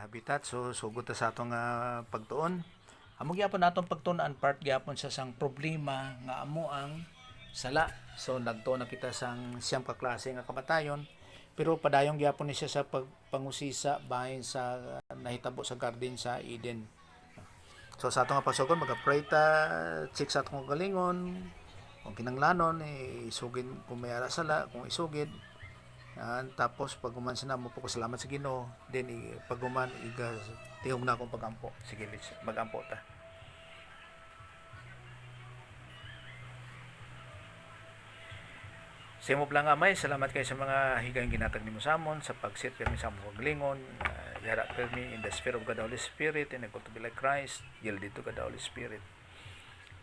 habitat. So sugod ta sa atong pagtuon. Amo gyapon natong pagtun-an part gyapon sa sang problema nga amo ang sala. So nagtuon na kita sang siyam ka klase nga kamatayon, pero padayon gyapon ni siya sa pagpangusisa bahin sa nahitabo sa garden sa Eden. So sa atong pagsugod maga-pray ta, check sa atong galingon, kung kinanglanon isugid kung may ara sala, kung isugid. Tapos pag uman na mo po salamat sa Ginoo, then pag uman tihog na akong pagampo. Sige, magampo ta. Sa imo lang amay, salamat kayo sa mga higayong ginatag nimo sa amon sa pagsit kami sa among paglingon. Yara kami in the spirit of God the Holy Spirit and able to be like Christ. Yielded to God the Holy Spirit.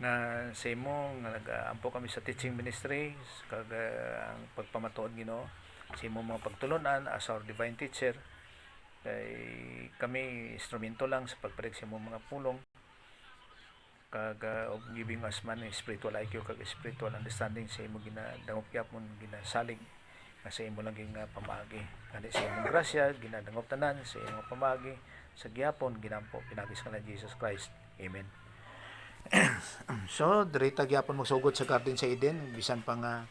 Na sa imo nga nagaampo kami sa teaching ministry kag ang pagpamatuod Ginoo sa imong mga pagtulunan as our divine teacher. Kay kami instrumento lang sa pagpalig sa imong mga pulong kag of giving us man spiritual IQ kag spiritual understanding sa imong ginadangop gyapon ginasalig nga sa imo lang pamaagi kani sa imong grasya ginadangop tanan sa imong pamaagi sa gyapon ginampo pinagis ka na Jesus Christ. Amen. So dirita gyapon magsugod sa garden sa Eden bisan pa nga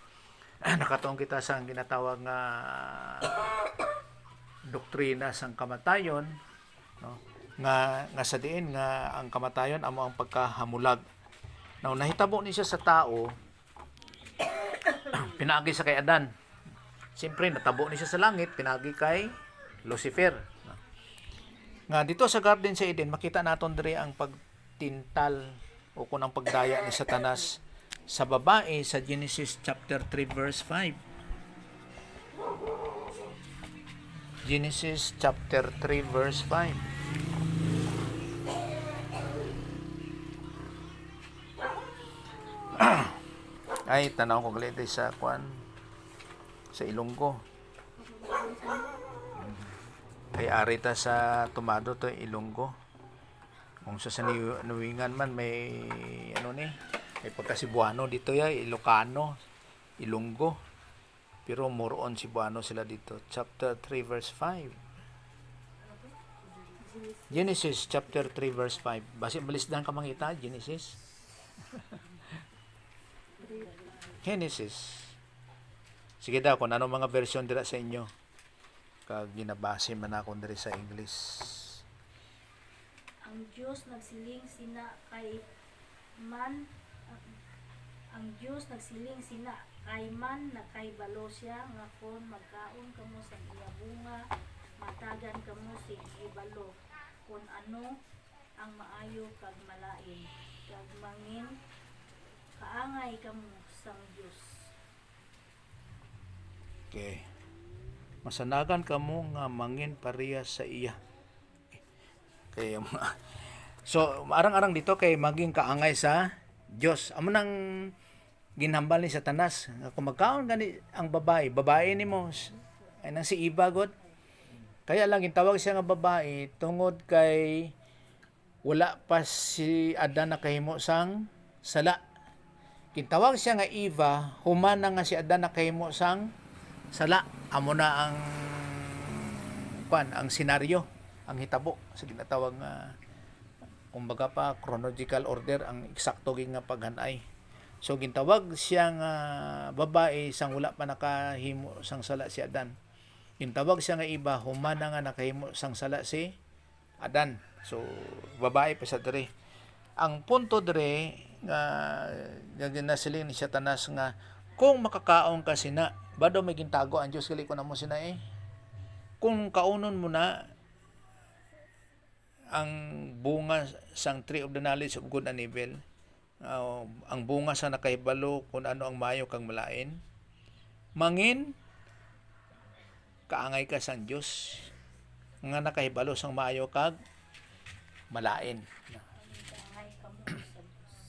nakatuong kita sa ginatawag nga doktrina sang kamatayon, no? nga sa diin nga ang kamatayon amo ang pagkahamulag. Now nahitabo ni siya sa tao pinaagi sa kay Adan. Siyempre natabo ni siya sa langit pinaagi kay Lucifer. Nga dito sa garden sa Eden makita naton diri ang pagtintal o kung ang pagdaya ni Satanas sa babae sa Genesis chapter 3 verse 5. Genesis chapter 3 verse 5. Ay tanaw ko gali sa kwan sa Ilonggo. Kay ari ta sa Tumado to Ilonggo. Kung sa Nuwingan man may ano ni may pagka Cebuano dito ya, Ilocano, Ilonggo. Pero more on Cebuano sila dito. Chapter 3 verse 5. Genesis chapter 3 verse 5. Basi balisdan ka mangita Genesis. Genesis. Sige daw kung ano mga version dira sa inyo. Kag ginabase man ako diri sa English. Ang Diyos nagsiling sina kay man ang Diyos nagsiling sina kay man na kay balo siya nga kon magkaon kamo sa iya bunga matagan kamo sa ibalo kun ano ang maayo kag malain kag mangin kaangay kamo sang Diyos. Okay. Masanagan kamo nga mangin pareha sa iya. Kay so arang-arang dito kay maging kaangay sa Dios. Amo nang ginhambal ni Satanas. Kung magkaon gani ang babae nimo ay nang si Eva god. Kaya lang gitawag siya nga babae tungod kay wala pa si Adan nakahimo sang sala. Gitawag siya nga Eva human na nga si Adan nakahimo sang sala. Amo na ang ang senaryo, ang hitabo sa ginatawag nga kumbaga pa chronological order ang eksakto nga paghanay. So gintawag siya nga babae sang wala pa nakahimo sang sala si Adan. Gintawag siya nga iba human na nga nakahimo sang sala si Adan. So babae pa sa diri. Ang punto diri nga ginasiling ni Satanas nga kung makakaon ka sina bado may gintago ang Dios gali ko namo sina kung kaunon mo na ang bunga sang tree of the knowledge of good and evil, ang bunga sa nakahibalo kung ano ang mayo kang malain, mangin kaangay ka sang Dios nga nakahibalo sang maayo kag malain. Kaangay kamo sa Diyos.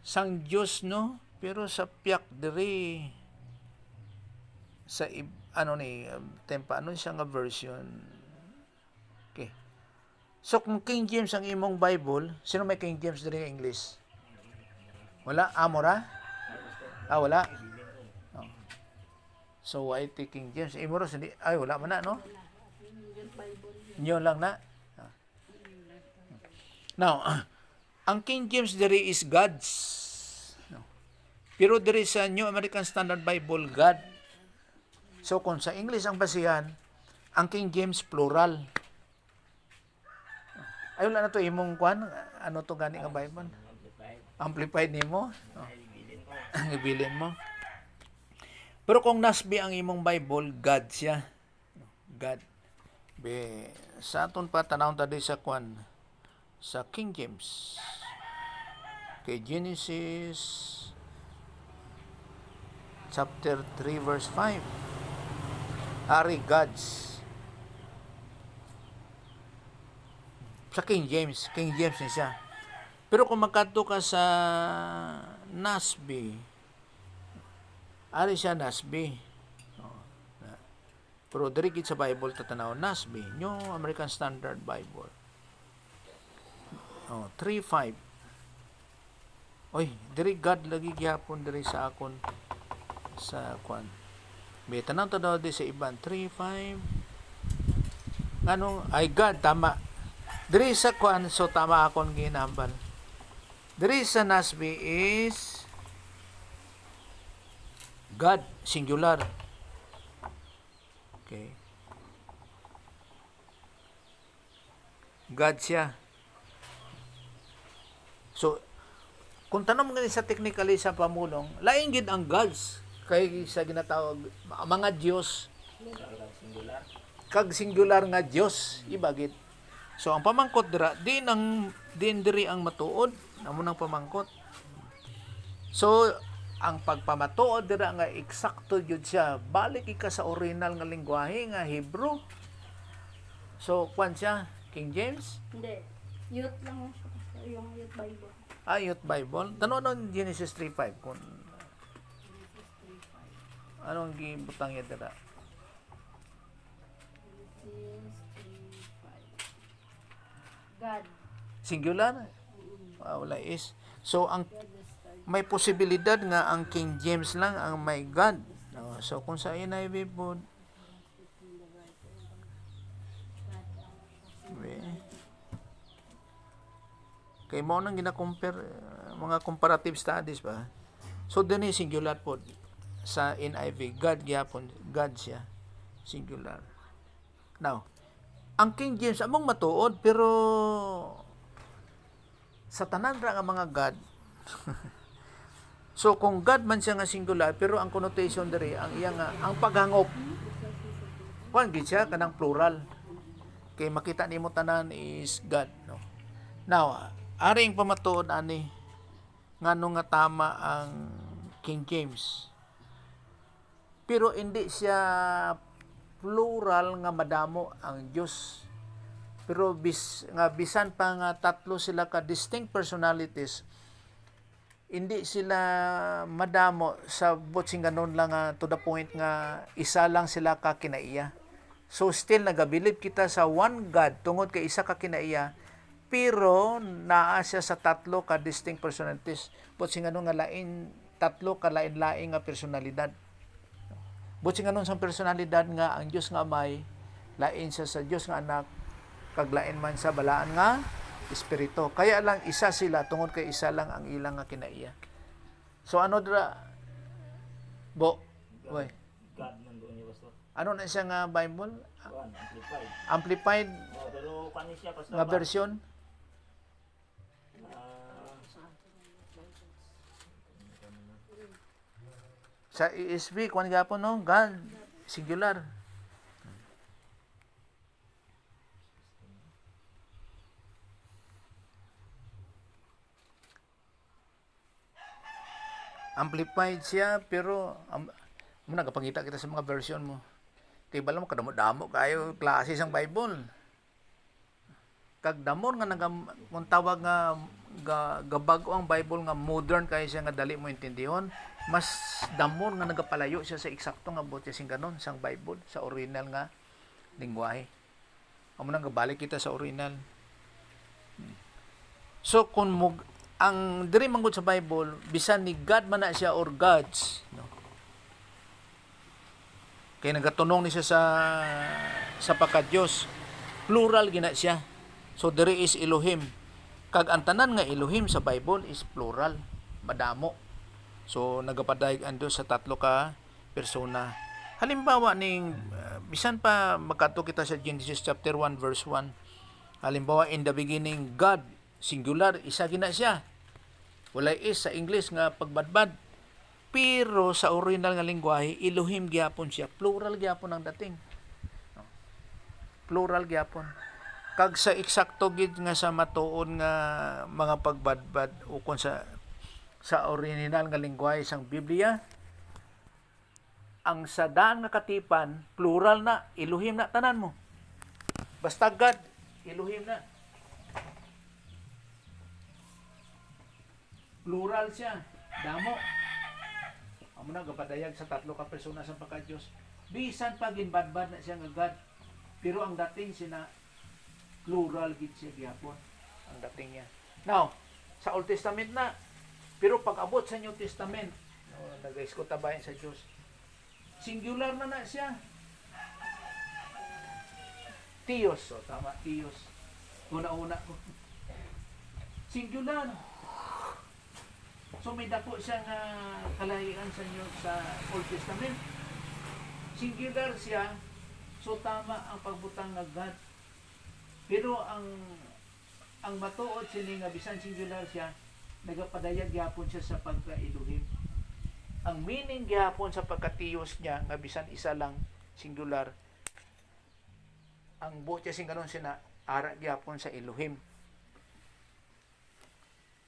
Sang Dios no, pero sa piyak diri sa ano ni tempa ano siya nga version. Okay. So kung King James ang imong Bible, sino may King James diri nga English? Wala amora? Wala. Oh. So, I take King James. Imoros, hindi. Ay, wala man na, no? Bible. Inyo lang na. Now, ang King James diri is God's. No. Pero diri sa New American Standard Bible, God. So kung sa English ang basihan, ang King James plural. Ayun lang na to imong kwan, ano to gani nga Bible? Amplified nimo. Oh. Ibilin mo. Pero kung NASB ang imong Bible, God siya. God. Be sa aton pa tanawon tadi sa kwan sa King James. Kay Genesis chapter 3 verse 5. Ari God's. Sa King James ni siya. Pero kung magkadto ka sa NASB, ari siya NASB. Pero diri gid sa Bible tatanaw NASB, New American Standard Bible. 3:5. Oy, diri God lagi gyapon diri sa akon sa kwan. May tanang daw di sa iban 3:5. Ano ay God tama. Diri sa kwan so tama akon ginambal. Diri sa NASB is God singular. Okay. God siya. So, kung tanong nga sa technically sa pamulong, laing gid ang gods kay sa ginatawag mga Dios kag singular nga Dios iba gid. So ang pamangkot dira din diri ang matuod amo nang pamangkot. So ang pagpamatuod dira nga eksakto jud siya balik ika sa original nga lengguwahe nga Hebrew. So kwan siya King James. Hindi. Youth lang yung Youth Bible. Youth Bible. Tanong ng Genesis 3:5 kung anong gibutang niya dira. Genesis 3:5. God. Singular? Wala is. So ang may posibilidad nga ang King James lang ang may God. So kung sa NIV po kay mo nang gina-compare mga comparative studies ba. So dinhi singular po sa NIV God gyapon God siya singular. Now, ang King James among matuod pero sa tanan ra nga mga God so kung God man siya nga singular pero ang connotation diri ang iya nga ang paghangop kuan gid siya kanang plural kay makita nimo tanan is God no. Now aring pamatuod ani ngano nga tama ang King James pero hindi siya plural nga madamo ang Dios pero bisan pa nga tatlo sila ka distinct personalities hindi sila madamo sa botsing ganon lang to the point nga isa lang sila ka kinaiya. So still nagabilib kita sa one God tungod kay isa ka kinaiya pero naa siya sa tatlo ka distinct personalities. Botsing ganon nga lain tatlo ka lain-lain nga personalidad. Botsing ganon sa personalidad nga ang Dios nga Amay lain siya sa Dios nga Anak kag lain man sa balaan nga Espiritu. Kaya lang isa sila tungod kay isa lang ang ilang nga kinaiya. So ano dira? Boy. God man doon niya pastor. Ano na siya nga Bible? Kuan, amplified. Amplified Pero kani siya pastor. nga version? Sa ESV, kuan gyapon no? God, singular. Amplified siya pero mo nagapangita kita sa mga version mo. Kay bala mo kadamo-damo kayo klase sang Bible. Kag damon nga kung tawag nga gabago ang Bible nga modern kay siya nga dali mo intindihon, mas damon nga nagapalayo siya sa eksakto nga butya sing ganon sang Bible sa original nga lengguwahe. Amo nang gabalik kita sa original. So kung ang diri manggod sa Bible bisan ni God man na siya or gods no kay nagatunong ni siya sa pagka-Dios Plural gina siya. So there is Elohim. Kag ang tanan nga Elohim sa Bible is plural, madamo. So nagapadayag ando sa tatlo ka persona. Halimbawa ning bisan pa magkadto kita sa Genesis chapter 1 verse 1. Halimbawa in the beginning God, singular, isa gina siya. Walay is sa English nga pagbadbad. Pero sa original nga lengguwahe Elohim gyapon siya, plural gyapon ang dating. Plural gyapon. Kag sa eksakto gid nga sa matuon nga mga pagbadbad o kung sa original nga lengguwahe sang Biblia, ang sa daan nga katipan plural na, Elohim na tanan mo. Basta God, Elohim na. Plural siya, damo. Amo na gapadayag sa tatlo ka persona sa pagka-Dios. Bisan pa ginbadbad na siya nga God, pero ang dating sina plural gid siya gyapon ang dating niya. Now, sa Old Testament na, pero pag abot sa New Testament, nag-iskota bayan sa Diyos, singular na siya. Theos, so tama, Theos. Una-una ko. Singular. So may dako siya nga kalahian sa Old Testament. Singular siya. So tama ang pagbutang nga God. Pero ang matuod sini nga bisan singular siya, nagapadayag gyapon siya sa pagka-Elohim. Ang meaning gyapon sa pagka-Theos niya nga bisan isa lang singular, ang buot siya sing kanon sina ara gyapon sa Elohim.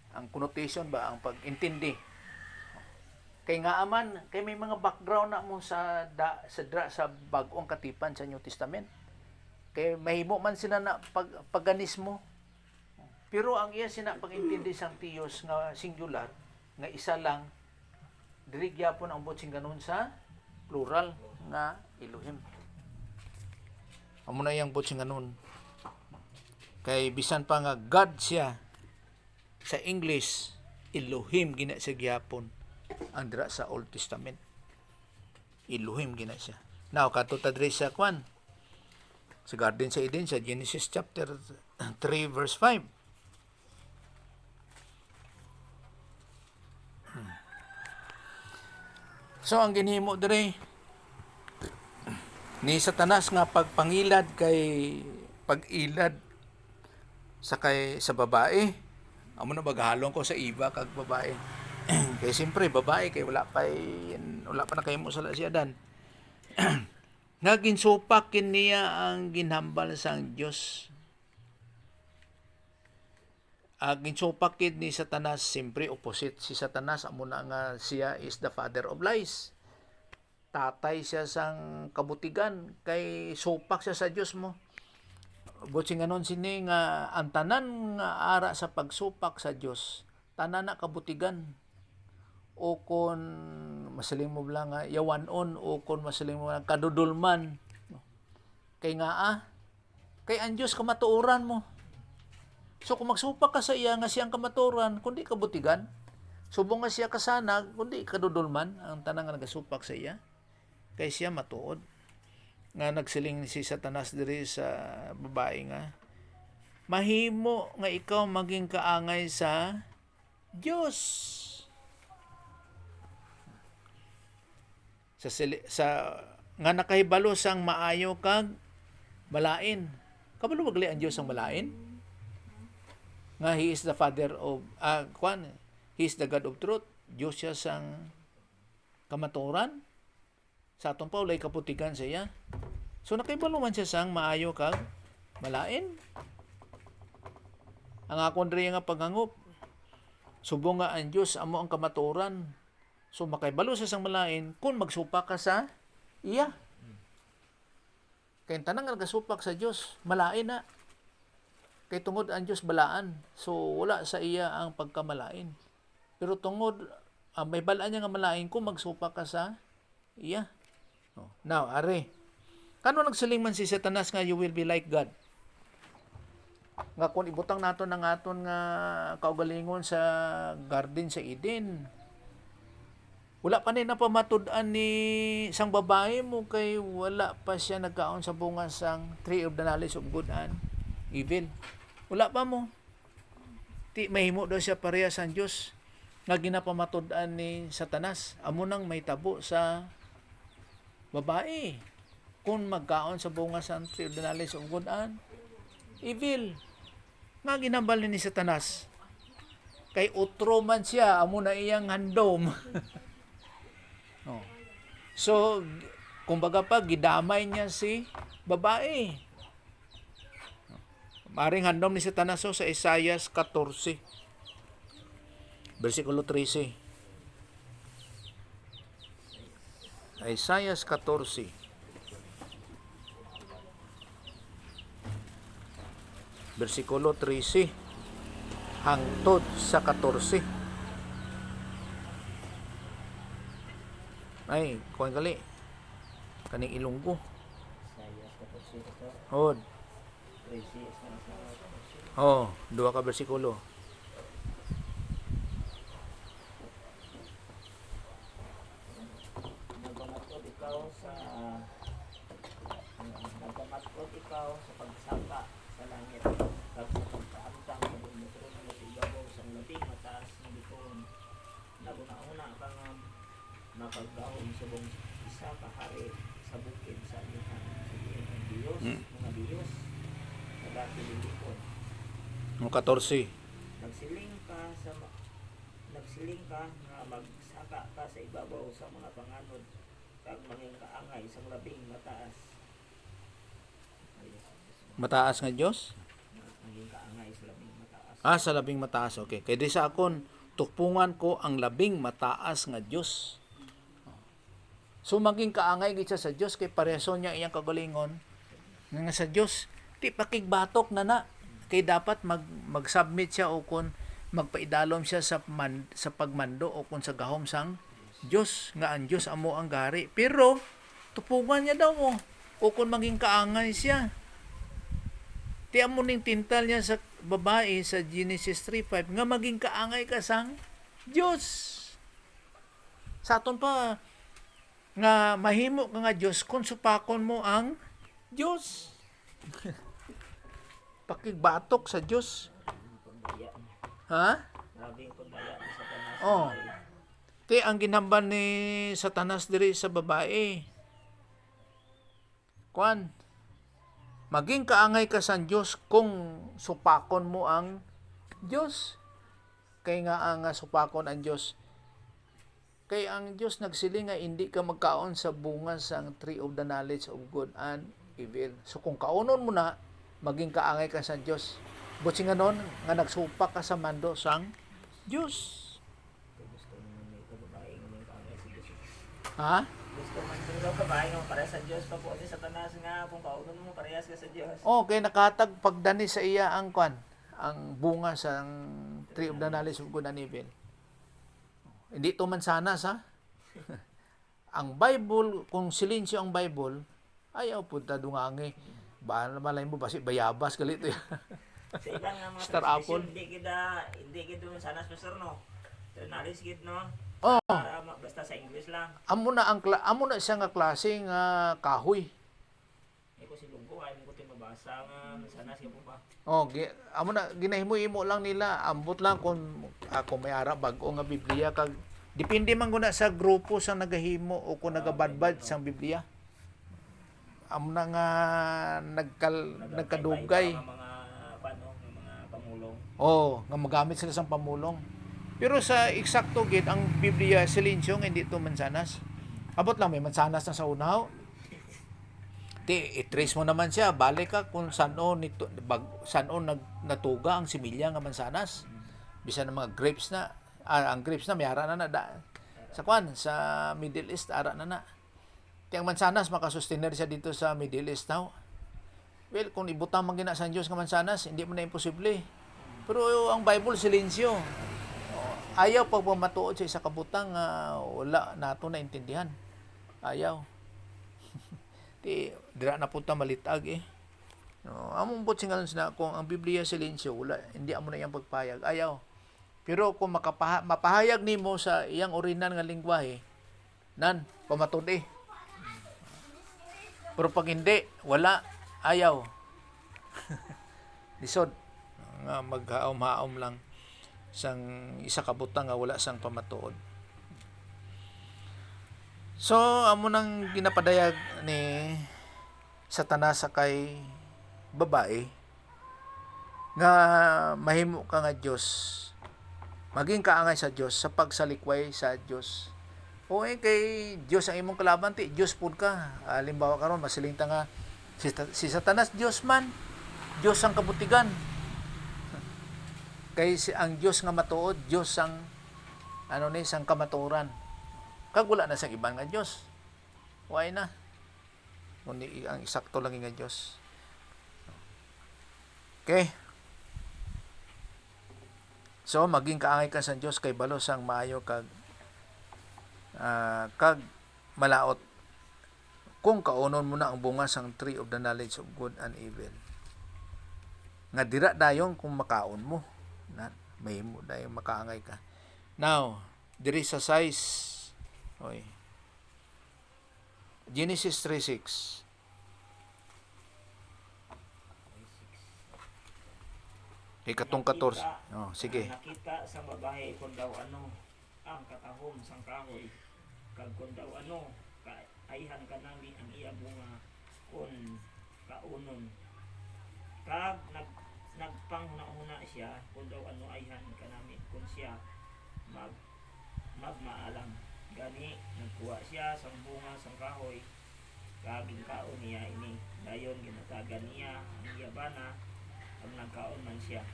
Ang connotation ba, ang pag-intindi. Kay nga aman, kay may mga background na mo sa bag-ong katipan sa New Testament. Kay mahimo man sila na paganismo. Pero ang iya sina pag-intindi sang Theos nga singular, nga isa lang, dili gyapon ang buot sing kanon sa plural nga Elohim. Amo na yang buot sing kanon. Kay bisan pa nga God siya, sa English Elohim gina siya gyapon ang dira sa Old Testament. Elohim gina siya. Now katutad diri sa kwan sa Garden sa Eden sa Genesis chapter 3 verse 5. So ang ginhimo diri ni Satanas nga pagpangilad kay pag-ilad sa babae. Amo na maghalong ko sa iba kag babae. Kay siyempre babae kay wala pa na kay mo sala si Adan. Nga ginsupak niya ang ginhambal sang Dios. Ginsupak ni Satanas, siyempre opposite si Satanas, amo na nga siya is the father of lies. Tatay siya sang kabutigan, kay supak siya sa Dios mo. Buting anon sini nga ang tanan nga ara sa pagsupak sa Dios, tanan na kabutigan. O kon masaling mo lang nga yawanon, o kon masaling mo lang kadudulman. Kay nga kay ang Dios kamatuoran mo. So kung magsupak ka sa iya nga siyang kamatuoran, kundi kabutigan, subong nga siya kasanag, kundi kadudulman ang tanan nga nagasupak sa iya. Kay siya matuod. Nga nagsiling si Satanas diri sa babae nga, mahimo nga ikaw maging kaangay sa Dios. Sa nga nakahibalo sang maayo kag malain. Kabalo bagli ang Dios ang malain? Nga he is the father of he is the God of truth. Dios siya sang kamatuoran. Sa atong paulay kaputikan siya. So nakahibalo man siya sang maayo kag malain. Ang akon diri nga paghangop, subong nga ang Dios amo ang kamatuoran. So makaibalo sa sang malain kung magsupak ka sa iya. Kay tanang nagasupak sa Dios, malain na. Kay tungod ang Dios balaan. So wala sa iya ang pagkamalain. Pero tungod may balaan niya nga malain kung magsupak ka sa iya. Now, are. Kano nagsiling man si Satanas nga you will be like God? Nga kung ibutang nato ng aton nga kaugalingon sa Garden sa Eden, Wala pa ni napamatud-an ni sang babae mo kay wala pa siya nagkaon sa bunga sang tree of the knowledge of good and evil. Wala pa mo. Ti mahimo daw siya pareha sa Dios nga ginapamatud-an ni Satanas. Amo nang may tabo sa babae kung magkaon sa bunga sa tree of the knowledge of good and evil. Nga ginambal ni Satanas. Kay utro man siya, amo na iyang handom. Oh. So, kumbaga pa, gidamay niya si babae. Maring handom ni Satanas sa Isaias 14, versikulo 13. Isaias 14. Versikulo 13 hangtod sa 14. Ay, kuwan gali. Kaning Ilonggo. Saya kapatid Pastor. Hod. 13 sa Oh, dua ka bersikulo. nagpamatkod ikaw sa nagpamatkod ikaw sa pagsaka sa langit kag sa pagkaamtang sa bundok mo sa ibabaw sa labing mataas nga bituon. Naguna-una ka nga mapagdahom sa buong isa ka hari sa bukid sa iyang ang Diyos, mga Diyos na dati lilipon. Ang 14. Nagsiling ka nga magsaka ka sa ibabaw sa mga panganod kag manging kaangay sa labing mataas. Mataas nga Dios? Manging kaangay sa labing mataas. Ah, sa labing mataas. Okay. Kay di sa akon tukpungan ko ang labing mataas nga Dios. So maging kaangay gid siya sa Dios kay pareso niya iyang kagalingon nga sa Dios ti pakigbatok na kay dapat mag-submit siya o kun magpaidalom siya sa pagmando o kun sa gahom sang Dios nga ang Dios amo ang gari. Pero tupungan niya daw o kun maging kaangay siya. Ti amo ning tintal niya sa babae sa Genesis 3:5 nga maging kaangay ka sang Dios. Sa aton pa nga mahimo ka nga Dios kung supakon mo ang Dios. Pakigbatok sa Dios. Pagdaya. Ha? Labing pagdaya ni Satanas. Oh. Ti ang ginhamban ni Satanas diri sa babae. Kuan. Maging kaangay ka sa Dios kung supakon mo ang Dios. Kay nga ang supakon ang Dios. Kay ang Dios nagsiling nga hindi ka magkaon sa bunga sang tree of the knowledge of good and evil. So kung kaunon mo na, maging kaangay ka sa Dios. Butsi nga nun, nga nagsupak ka sa mando sang Dios. Gusto mo may kababae nga may kaangay sa Diyos. Ha? Gusto man sila daw kabae nga pareha sa Diyos pa po ni Satanas nga kung kaunon mo parehas ka sa Diyos. Okay, nakatag pagdani sa iya ang kwan, ang bunga sang tree of the knowledge of good and evil. Hindi to mansanas ha. Ang Bible, kung silensyo ang Bible, ayaw punta dungangi. Malay mo basi bayabas kalito. Sa ilang nga mga Star translation, Apple. hindi kita sanas pastor no. So knowledge gid no. Oh, Para basta sa English lang. amo na siya nga klase nga kahoy. Iko si Lunggo ay mo tin mabasa nga sanas gyud po ba. Oh, amo na ginahimo-imo lang nila, ambot lang kung may ara bag-o nga Biblia kag depende man guna sa grupo sa nagahimo o kung nagabadbad sang Biblia. Amo na nga nagkadugay. Nga mga paano, nga mga pamulong. Oh, nga magamit sila sang pamulong. Pero sa eksakto gid ang Biblia silensyo nga hindi to mansanas. Abot lang may mansanas na sa unaw. I-trace mo naman siya, balik ka kung saan natuga ang similya nga mansanas. Bisan ng mga grapes na, ang grapes na may ara na sa Middle East ara na. Ti ang mansanas makasustainer siya dito sa Middle East now. Well, kung ibutang man gina sa Dios nga mansanas, hindi mo na imposible. Pero ang Bible silensyo. Ayaw pag pamatuod sa isa kabutang wala nato na intindihan. Ayaw. Ti dira na punta malitag No, among bot singalon sina kung ang Biblia silensyo wala hindi amo na iyang pagpayag. Ayaw. Pero kung mapahayag nimo sa iyang original nga lengguwahe, nan pamatud eh. Pero pag hindi, wala, ayaw. Lisod nga maghaom-haom lang sang isa ka butang nga wala sang pamatuod. So amo nang ginapadayag ni Satanas sa kay babae nga mahimo ka nga Dios, maging kaangay sa Dios sa pagsalikway sa Dios. O kay Dios ang imong kalaban ti Dios pud ka. Halimbawa karon masiling ta nga si Satanas Dios man, Dios ang kabutigan. Kay ang Dios nga matuod, Dios ang sang kamaturan. Kag wala na sang iban nga Dios. Why na? Kundi ang eksakto lang nga Dios. Okay. So maging kaangay ka sa Dios kay balo sang maayo kag malaot kung kaunon mo na ang bunga sang tree of the knowledge of good and evil. Nga dira dayon kung makaon mo. May mo dayon makaangay ka. Now, diri sa size. Oy. Genesis 3:6. Ikatong 14. Oh, sige. Nakita sa babae kung daw ang katahom sang kahoy, kag kung daw ayhan ka nami ang iya bunga kung kaunon. Kag nagpanghuna-huna siya kung daw ayhan ka nami kung siya magmaalam. Gani nagkuha siya sang bunga sang kahoy, kag kaon niya ini. Dayon ginatagan niya ang iya bana ang nagkaon man siya.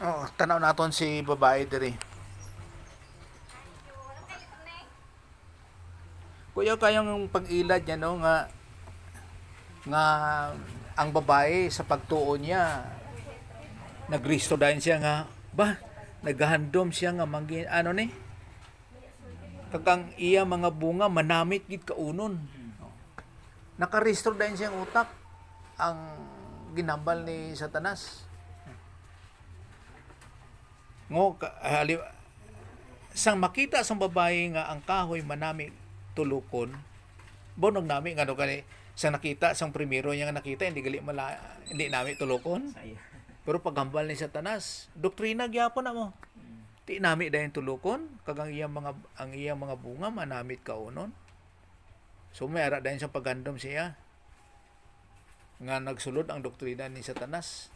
Oh, tanaw naton si babae diri. Kuya kayang pag-ilad niya no nga ang babae sa pagtuo niya nagristo dahil siya nga naghandom siya nga mangin ni kakang iya mga bunga manamit gid kaunon. Nakarestro dahil siyang utak ang ginambal ni Satanas. Sang makita sang babae nga ang kahoy manami tulukon, bonog nami ngano kani sang nakita sang primero niya nga nakita hindi nami tulukon. Pero paghambal ni Satanas, doktrina gyapon na mo. Ti nami dayon tulukon kag ang iyang mga bunga manamit kaunon. So may ara dayon sa paghandom siya nga nagsulod ang doktrina ni Satanas.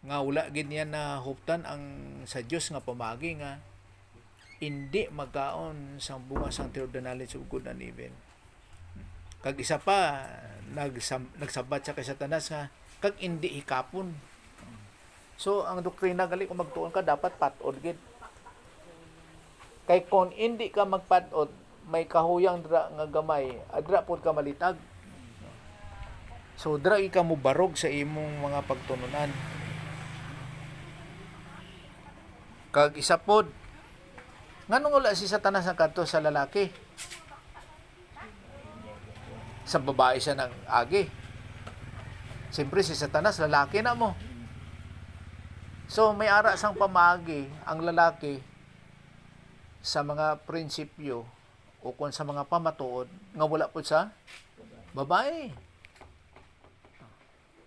Nga wala gid niya na huptan ang sa Dios nga pamagi nga hindi magkaon sang bunga sang tree of the knowledge of good and evil. Kag isa pa nagsabat siya kay Satanas nga kag hindi hikapon. So ang doktrina gali kung magtuon ka dapat patod gid. Kay kung hindi ka magpatod may kahuyang dra nga gamay, adra pud ka malitag. So dra ka mo barog sa imong mga pagtununan. Kag isa pod nganong wala si Satanas ang kadto sa lalaki? Sa babae siya nang agi. Siyempre si Satanas lalaki na mo. So may ara sang pamagi ang lalaki sa mga prinsipyo o kung sa mga pamatuod nga wala po sa babae.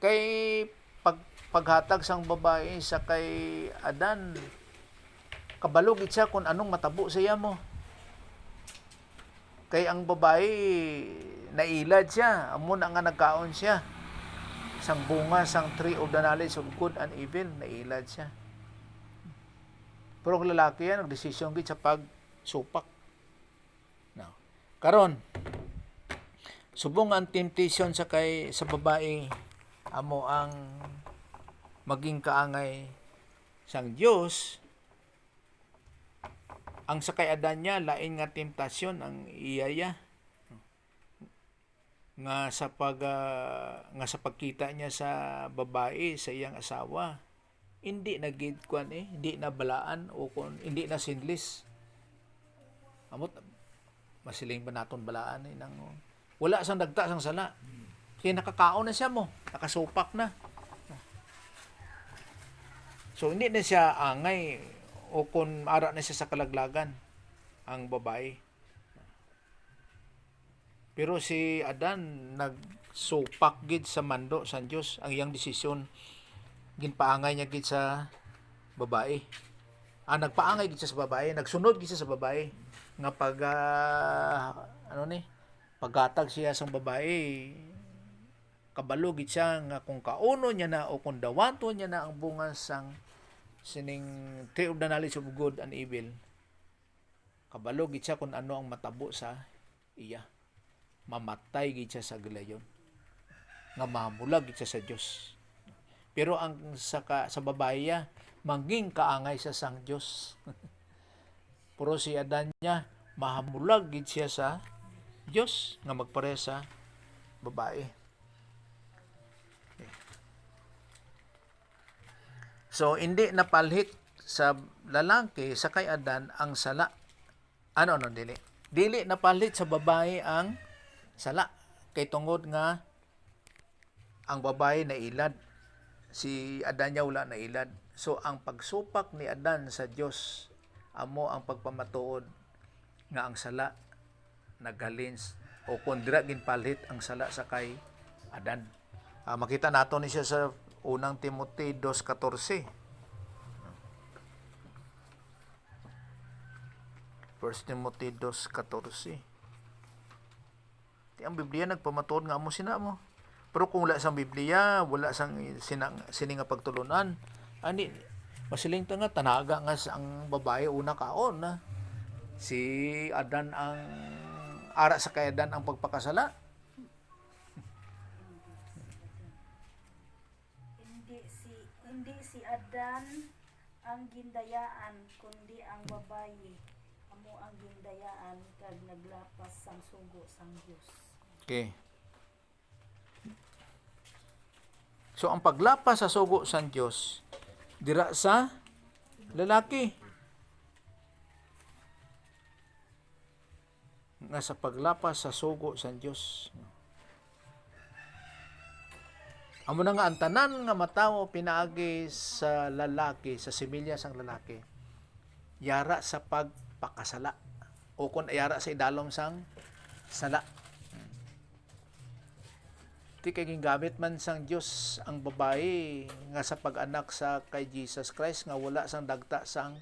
Kay paghatag sang babae sa kay Adan, kabalog siya kung anong matabo sa iya mo. Kay ang babae nailad siya, amo na nga nagkaon siya sang bunga sang tree of the knowledge of good and evil, nailad siya. Pero ang lalaki yan nagdesisyon gid sa pagsupak. Now, karon subong ang temptation sa babae amo ang maging kaangay sang Dios. Ang sakay Adan niya lain nga temptasyon ang iyaya nga sa pagkita niya sa babae sa iyang asawa hindi na gid hindi na balaan o kung hindi na sinless. Amot masiling ba naton balaan nang wala sang dagta sang sala. Kaya nakakaon na siya mo, nakasupak na. So hindi na siya angay o kung ara na siya sa kalaglagan. ang babae. Pero si Adan nagsupak gid sa mando sa Dios ang iyang desisyon, ginpaangay niya gid sa babae. Nagpaangay gid siya sa babae, nagsunod gid siya sa babae nga pag paghatag siya sa babae, kabalo gid siya nga kung kauno niya na o kung dawaton niya na ang bunga sang sining tree of the knowledge of good and evil, kabalo gid siya kung ano ang matabo sa iya. Mamatay gid siya sa gilayon, nga mamulag gid siya sa Dios. Pero ang sa babae ya, mangging kaangay sa sang Dios. Pero si Adan niya, mahamulag gid siya sa Dios nga magpareha sa babae. Okay. So hindi napalhit sa lalaki sa kay Adan ang sala. Dili napalhit sa babae ang sala, kay tungod nga ang babae na ilad, si Adan niya wala na ilad. So ang pagsupak ni Adan sa Dios amo ang pagpamatuod nga ang sala naghalin o kung dira ginpalit ang sala sa kay Adan. Makita nato ni siya sa unang Timothy 2:14. 1 Timothy 2:14. Ang Biblia nagpamatuod nga amo sina mo. Pero kung wala sang Biblia, wala sang sini nga pagtulunan, ani masiling ta nga tanaga nga ang babae una kaon na si Adan ang ara sa kay Adan ang pagpakasala. Hindi si Adan ang gindayaan kundi ang babaye amo ang gindayaan kag naglapas sang sugo sang Dios. Okay. So ang paglapas sa sugo sang Dios dira sa lalaki. Nga sa paglapas sa sugo sang Dios. Amo na nga ang tanan nga matawo pinaagi sa lalaki, sa similya sang lalaki, yara sa pagpakasala o kung yara sa idalom sang sala. Ti kay gingamit man sang Dios ang babae nga sa pag-anak sa kay Jesus Christ nga wala sang dagta sang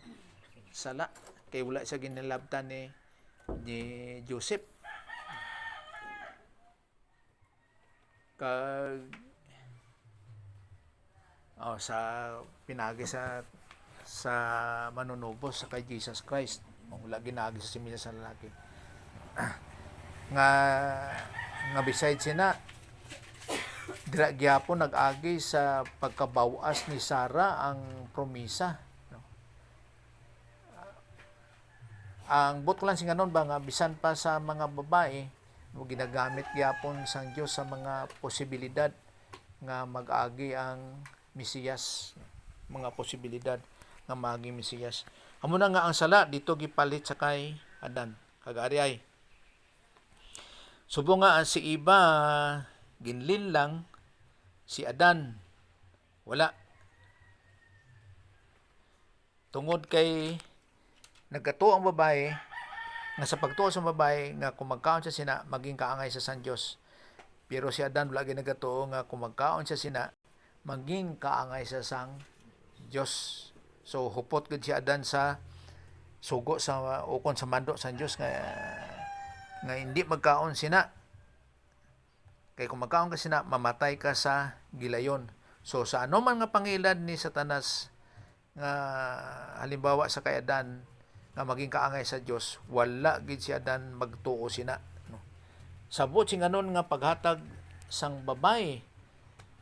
sala, kay wala siya ginilabtan ni Joseph. Kag sa pinagi sa manunubos sa kay Jesus Christ, wala ginagi sa similya sa lalaki. nga besides sina dira gyapon nag-agi sa pagkabawas ni Sarah ang promisa, no? Ang but ko lang singanon ba nga bisan pa sa mga babae mo ginagamit gyapon sang Dios sa mga posibilidad nga mag-agi ang Mesiyas, mga posibilidad nga maging Mesiyas. Amo na nga ang sala dito gipalit sa kay Adan. Kagari ay subo nga si iba ginlin lang, si Adan wala. Tungod kay nagkatuo ang babae, nga sa pagtuo sa babae nga kung magkaon siya sina maging kaangay sa San Dios. Pero si Adan wala ginagatuo nga kung magkaon siya sina maging kaangay sa sang Dios. So hupot gid si Adan sa sugo sa ukon sa mando sa Dios nga hindi magkaon sina. Kay kung magkaon ka sina, mamatay ka sa gilayon. So sa anuman nga pangilad ni Satanas nga halimbawa sa kay Adan nga maging kaangay sa Dios, wala gid si Adan magtuo sina, no? Sabot sing anon nga paghatag sang babae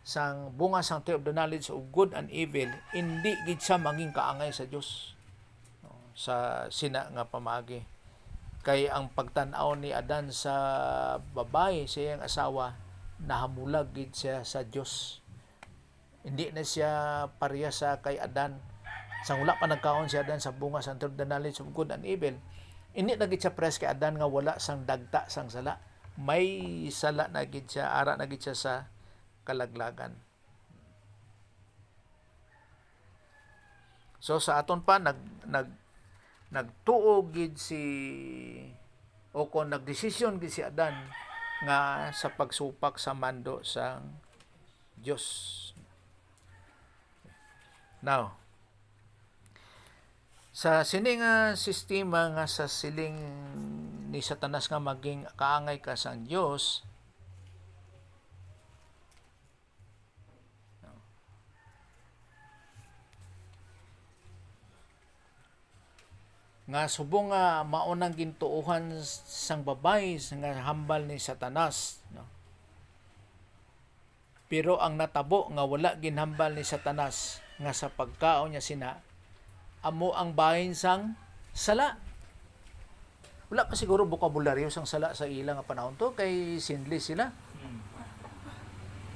sang bunga sang tree of the knowledge of good and evil, hindi gid siya maging kaangay sa Dios, no? Sa sina nga pamaagi. Kay ang pagtan-aw ni Adan sa babae sa iyang asawa, nahamulag gid siya sa Dios. Hindi na siya pareha sa kay Adan. Sang wala pa nagkaon si Adan sa bunga sa the knowledge of good and evil, hindi na gid siya pares kay Adan nga wala sang dagta sang sala. May sala na gid siya, ara na gid siya sa kalaglagan. So sa aton pa nagtuo gid si o kung nagdesisyon gid si Adan nga sa pagsupak sa mando sang Dios. Now, sa sini nga sistema nga sa siling ni Satanas nga maging kaangay ka sang Dios, nga subong nga maunang gintuohan sang babay nga hambal ni Satanas, no? Pero ang natabo nga wala ginhambal ni Satanas nga sa pagkaon niya sina amo ang bahin sang sala. Wala pa siguro bokabularyo sang sala sa ilang nga panahon to kay sinless sila.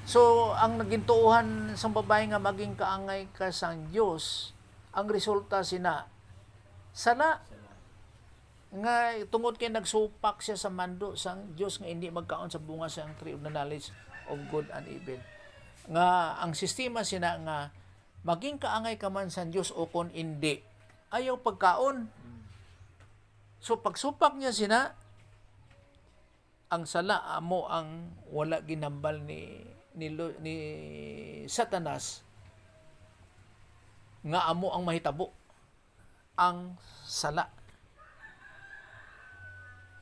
So ang nagintuohan sang babae nga maging kaangay ka sang Dios, ang resulta sina sala nga tungod kay nagsupak siya sa mando sang Dios nga hindi magkaon sa bunga sang tree of the knowledge of good and evil. Nga ang sistema sina nga maging kaangay ka man sa Dios o kon hindi ayaw pagkaon. So pagsupak niya sina ang sala amo ang wala ginambal ni Satanas nga amo ang mahitabo ang sala.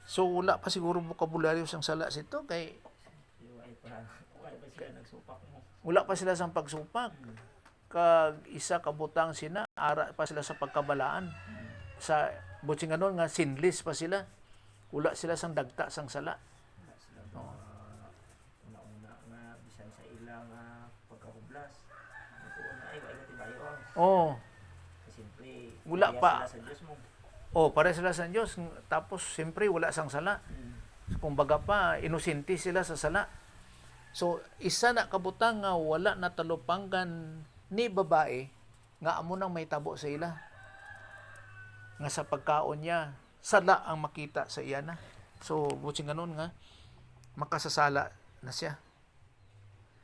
So wala pa siguro bokabularyo sang sala sito kay Why pa sila nagsupak mo? wala pa sila sang pagsupak. Kag isa kabutang sina ara pa sila sa pagkabalaan. Sa buting ganon nga sinless pa sila. Wala sila sang dagta sang sala. Wala sila una nga bisan sa ilang pagkahublas. Una ay wala tibayo. Oh, Siyempre, Wala kaya pa. sila sa Diyos mo. pare sila sa Dios tapos siyempre wala sang sala. Kumbaga pa inosente sila sa sala. So isa na kabutang nga wala na talupanggan ni babae nga amo nang may tabo sa ila. Nga sa pagkaon niya sala ang makita sa iya na. So buting ganon nga makasasala na siya.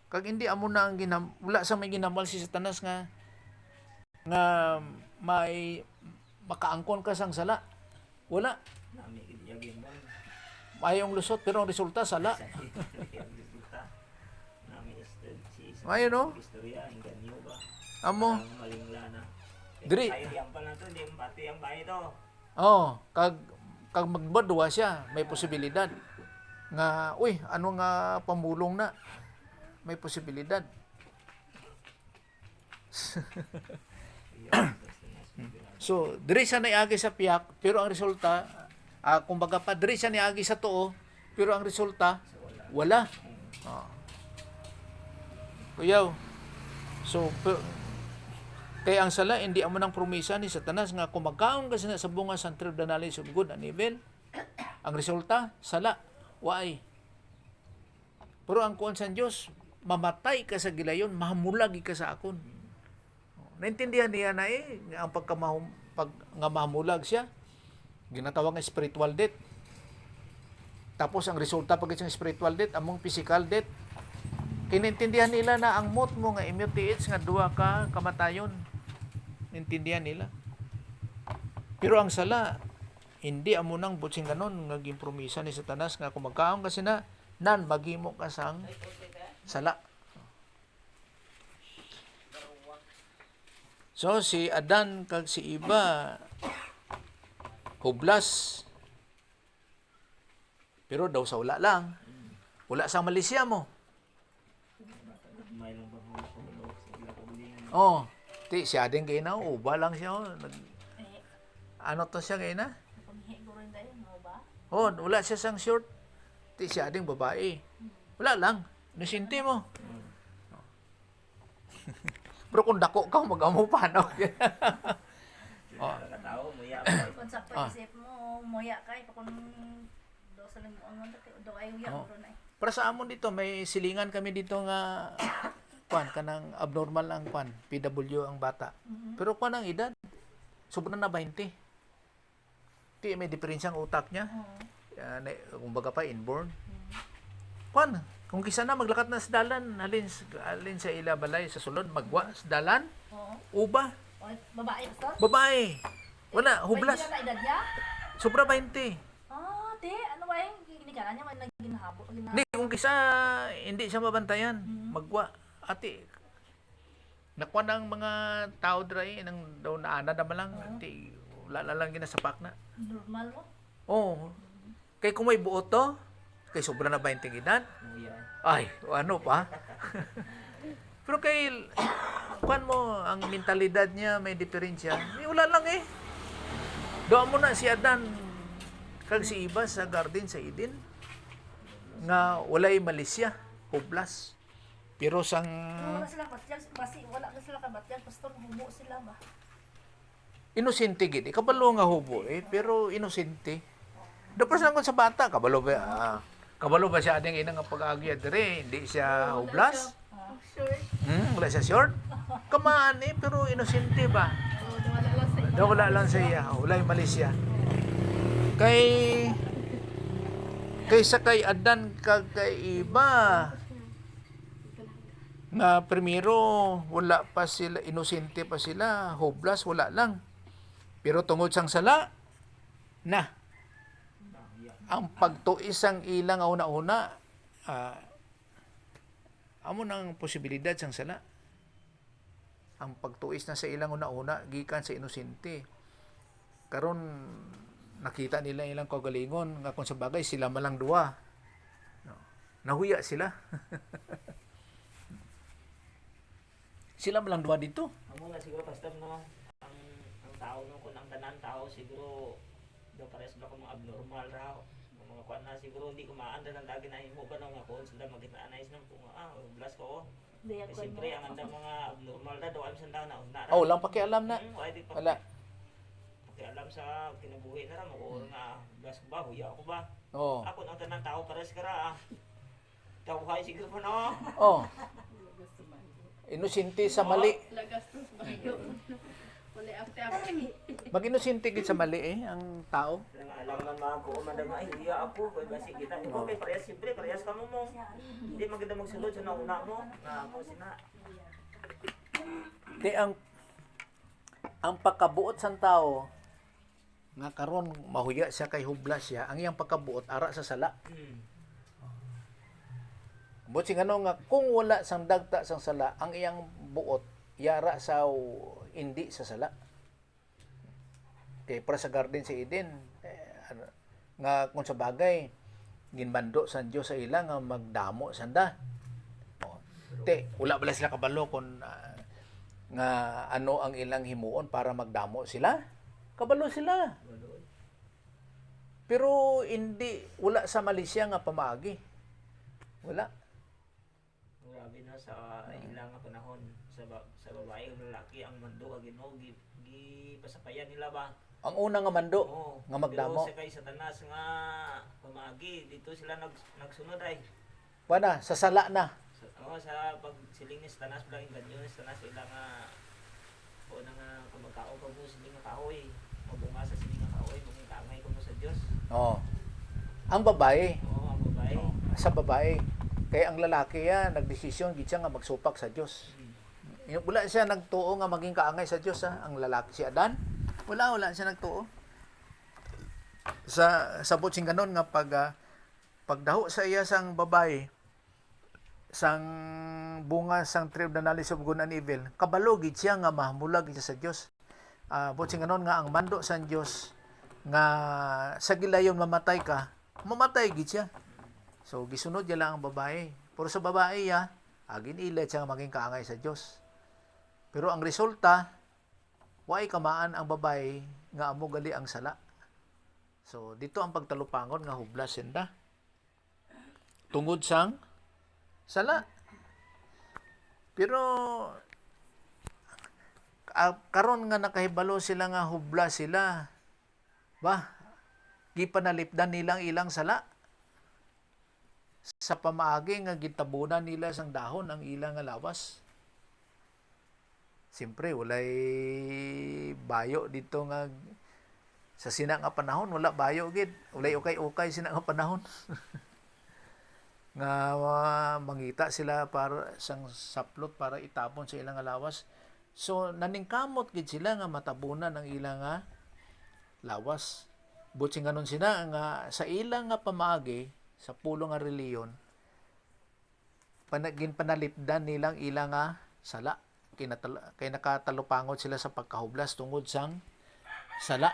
Kag hindi amo na ang wala sa may ginambal si Satanas nga may makaangkon ka sang sala. Wala. Nami giyagin mo. Mayong lusot pero ang resulta sala. Sa yung resulta. Nami si Ayun, no? Istorya, inganyo ba? Amo. Ang malingla na. Diri. Tayo yang pala to, hindi pati ang bahay to. Kag magbadwa siya, may posibilidad nga ano nga pamulong na. May posibilidad. So, diri siya niagi sa piyak, pero ang resulta, kumbaga pa, diri siya niagi sa tuo, pero ang resulta, wala. Kuyaw. So, kaya ang sala, hindi amo ng promisa ni Satanas nga kung magkaon ka sa bunga sa tree of the knowledge of good and evil, ang resulta, sala. Why? Pero ang kuan sa Diyos, mamatay ka sa gilayon, mahamulagi ka sa akon. Naintindihan niya na ang nga mahamulag siya, ginatawag nga spiritual death. Tapos ang resulta pag isang spiritual death, among physical death. Kinintindihan nila na ang mot mo nga imutiits nga duwa ka kamatayon. Nintindihan nila. Pero ang sala, hindi amo nang butsing ganon nga gimpromisa ni Satanas nga kung magkaon kasi na nan magimo ka sang sala. So si Adan kag si Eva hublas. Pero daw sa wala lang. Wala sa Malaysia mo. May lang ba mo pumulog sa ilang kabulingan. Oh, siya din kay na uba lang siya. Ano to siya kay na? Panghi ko rin tayo, no ba? Wala siya sang short. Siya ding babae. Wala lang. Nasinti mo. Pero kung dako ka, mag-amo pa, no? Nakatao, muya pa. Kung sa pag-isip mo, moya kay pa kung do sa lang mo ang do ay uya mo ron ay. Para sa amon dito, may silingan kami dito nga kanang abnormal ang PW ang bata. Pero ang edad, sobra na 20. May diferensya ang utak niya. Kumbaga pa, inborn. Kung kisa na maglakat na sa dalan, halin sa ila balay sa sulod, magwa sa dalan, Oo. uba, O babae pastor? babae. Wala, hublas. May edad niya? Sobra 20. Ah, te, ano ba yung ginikanan niya? May nagginahabo. Hindi, kung kisa, hindi siya mabantayan. Magwa. Ate, nakuha na ang mga tao dray, nang daw naana naman lang. Ate, wala na lang ginasapak na. Normal mo? Oo. Kay kung may buot to, kay sobra na 20 edad. Nguya. Ay, ano pa? Pero kay, kuan mo, ang mentalidad niya may diferensya. Wala lang eh. Doon mo na si Adan, kag si Iba sa garden sa Eden, nga walay malisya, hublas. Pero sang Wala sila batyan. Basi, wala na sila kabatyan. Pastor, hubo sila ba? inosente gid. Kabalo nga hubo eh, pero inosente. Dapat lang sa bata, kabalo ba siya ading inang nga pag-agya dire, hindi siya hublas? Wala siya short. Kamaan eh, pero inosente ba? Wala lang sa iya. Wala yung mali siya. Kaysa kay Adan kag kay Iba, na primero, wala pa sila, inosente pa sila, hopeless, wala lang. Pero tungod sang sala, na, ang pagtuis ang ilang una-una, amo nang posibilidad sang sala. Ang pagtuis na sa ilang una-una, gikan sa inosente. Karon nakita nila ilang kagalingon, nga kung sa bagay, sila malang duwa. No. Nahuya sila. Sila malang duwa dito. Amo nga siguro pastor no, ang tao no kun ang tanan tao siguro do pares ba kung mga abnormal raw. Mga kuan na siguro hindi kumaan na lagi na himo ba no nga kun sila magita-analyze nang kung blast ko. Di Kasi ako siyempre ang andang mga abnormal na do am sanda na una. Oh, lang pakialam na. Wala. Wala. Alam sa kinabuhi na ra mo nga blast ko ba huya ako ba. Oh. Ako ang tanan tao pares kara. Tawhay siguro pa no. Oh. Inosente sa mali. Lagastos ba yun? Wala after. Mag-inosente gid sa mali eh ang tao. Alam man mga ko madam ay huya ako kay basi kita. Ikaw kay parehas siyempre parehas ka mo. Hindi maganda magsulod sa nauna mo na ako sina. Di ang pagkabuot sang tao nga karon mahuya siya kay hublas siya, ang iyang pagkabuot ara sa sala. But sing ano nga kung wala sang dagta sang sala, ang iyang buot yara sa hindi sa sala. Kay para sa garden sa Eden nga kung sa bagay ginbando sa Dios sa ila nga magdamo sanda. Wala bala sila kabalo kung nga ano ang ilang himuon para magdamo sila. Kabalo sila. Pero hindi wala sa Malaysia nga pamaagi. Wala. Grabe na sa ilang panahon sa babae ug lalaki ang mando ag Ginoo gi pasapayan nila ba. Ang una nga mando Oo, nga magdamo. Pero sa kay Satanas nga pamagi dito sila nagsunod ay. Wala sa sala na. Sa pagsiling ni Satanas pala inganyo ni Satanas ila nga o na nga kumagkao pa mo siling nga kahoy. Mabunga sa siling nga kahoy maging kaangay ko mo sa Dios. Oh. Ang babae Oo, ang babae. sa babae. Kaya ang lalaki yan, nagdesisyon gid siya nga magsupak sa Dios. Wala siya nagtuo nga maging kaangay sa Dios ha. Ang lalaki si Adan, wala siya nagtuo. Sa sabot sing ganon nga pagdaho sa iya sang babae sang bunga sang tree of the knowledge of good and evil, kabalo gid siya nga mahamulag siya sa Dios. Bot sing ganon nga ang mando sa Dios nga sa gilayon mamatay ka, mamatay gid siya. So gisunod niya lang ang babae. Pero sa babae ya, agin ilet siya nga maging kaangay sa Dios. Pero ang resulta, way kamaan ang babae nga amo gali ang sala. So dito ang pagtalupangon nga hublas senda. Tungod sang sala. Pero karon nga nakahibalo sila nga hublas sila. Ba, gipanalipdan nilang ilang sala. Sa pamaagi nga gitabunan nila sang dahon ang ilang nga lawas. Siyempre, walay bayo dito nga sa sina nga panahon, wala bayo gid. Walay ukay-ukay sina nga panahon. Nga mangita sila para sang saplot para itapon sa ilang nga lawas. So, naningkamot gid sila nga matabunan ang ilang nga lawas. Buti nga nun sina nga sa ilang nga pamaagi sa pulo nga reliyon ginpanalipdan nilang ilang nga sala kay nakatalupangon sila sa pagkahublas tungod sang sala.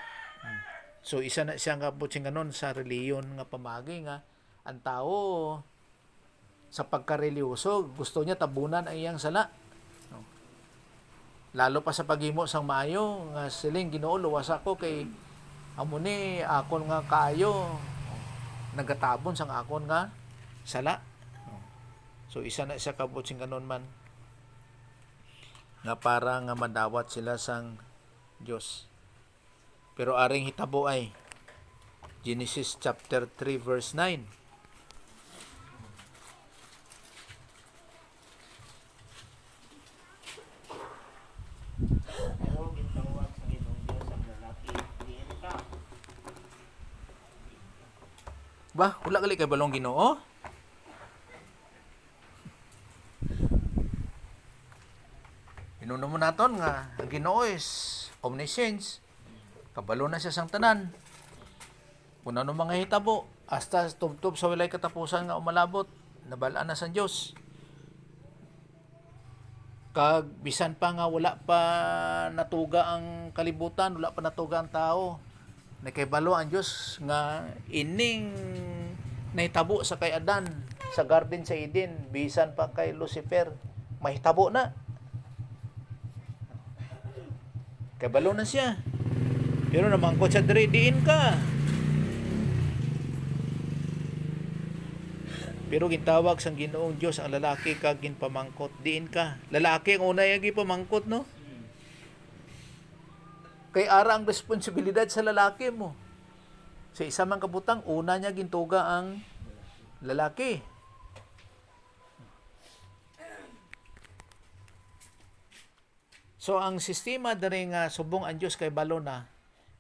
So isa na siya nga buti nga nun sa reliyon nga pamaagi nga ang tao sa pagkareliyoso gusto niya tabunan ang iyang sala. Lalo pa sa paghimo sang maayo nga siling Ginoo luwas ako kay amo ni akon nga kaayo nagatabon sang akon nga sala. So isa na siya kabutsing kanon man nga para nga madawat sila sang Dios. Pero aring hitabo ay Genesis chapter 3 verse 9. Pero gintawag sa Ginoong Dios ang lalaki, diin ka. Ba, wala gali kay balong Ginoo? Inuno mo naton nga ang Ginoo is omniscience. Kabalo na siya sang tanan. Kung ano mga hitabo, hasta tubtob sa walay katapusan nga umalabot, nabalaan na sa Dios. Kag bisan pa nga wala pa natuga ang kalibutan, wala pa natuga ang tao. Nakibalo ang Dios nga ining nahitabo sa kay Adan sa garden sa Eden, bisan pa kay Lucifer, mahitabo na. Kabalo na siya. Pero naman ko sa diri diin ka. Pero gintawag sang Ginoong Dios ang lalaki kag ginpamangkot diin ka. Lalaki ang una yang gipamangkot no. Kay ara ang responsibilidad sa lalaki mo. Sa isa man kabutang una niya gintuga ang lalaki. So ang sistema diri nga subong ang Dios kay balo na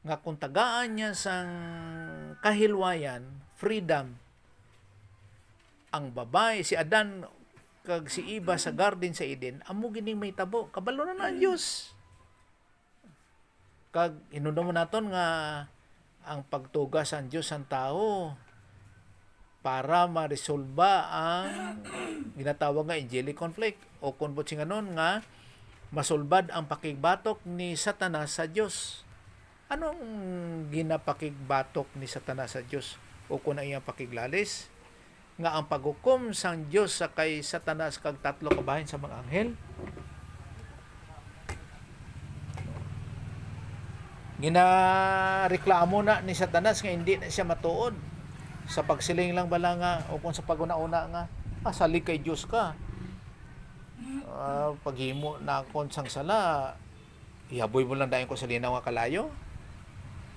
nga kung tagaan niya sang kahilwayan, freedom, ang babae si Adan kag si Eva sa garden sa Eden amo gining may tabo kabalo na ang Dios. Kag hinudom mo naton nga ang pagtuga sa Dios ang tao para maresolba ang ginatawag nga angelic conflict o kung butsinganon nga masulbad ang pakigbatok ni Satanas sa Dios. Anong ginapakigbatok ni Satanas sa Dios o kung ang iyang pakiglalis? Nga ang paghukom sang Dios sa kay Satanas kag tatlo kabahin sa mga anghel. Ginareklamo na ni Satanas nga hindi na siya matuod sa pagsiling lang bala nga o kung sa paguna-una nga salig kay Dios ka. Paghimo na kon sang sala ihaboy mo lang dayon ko sa linaw nga kalayo.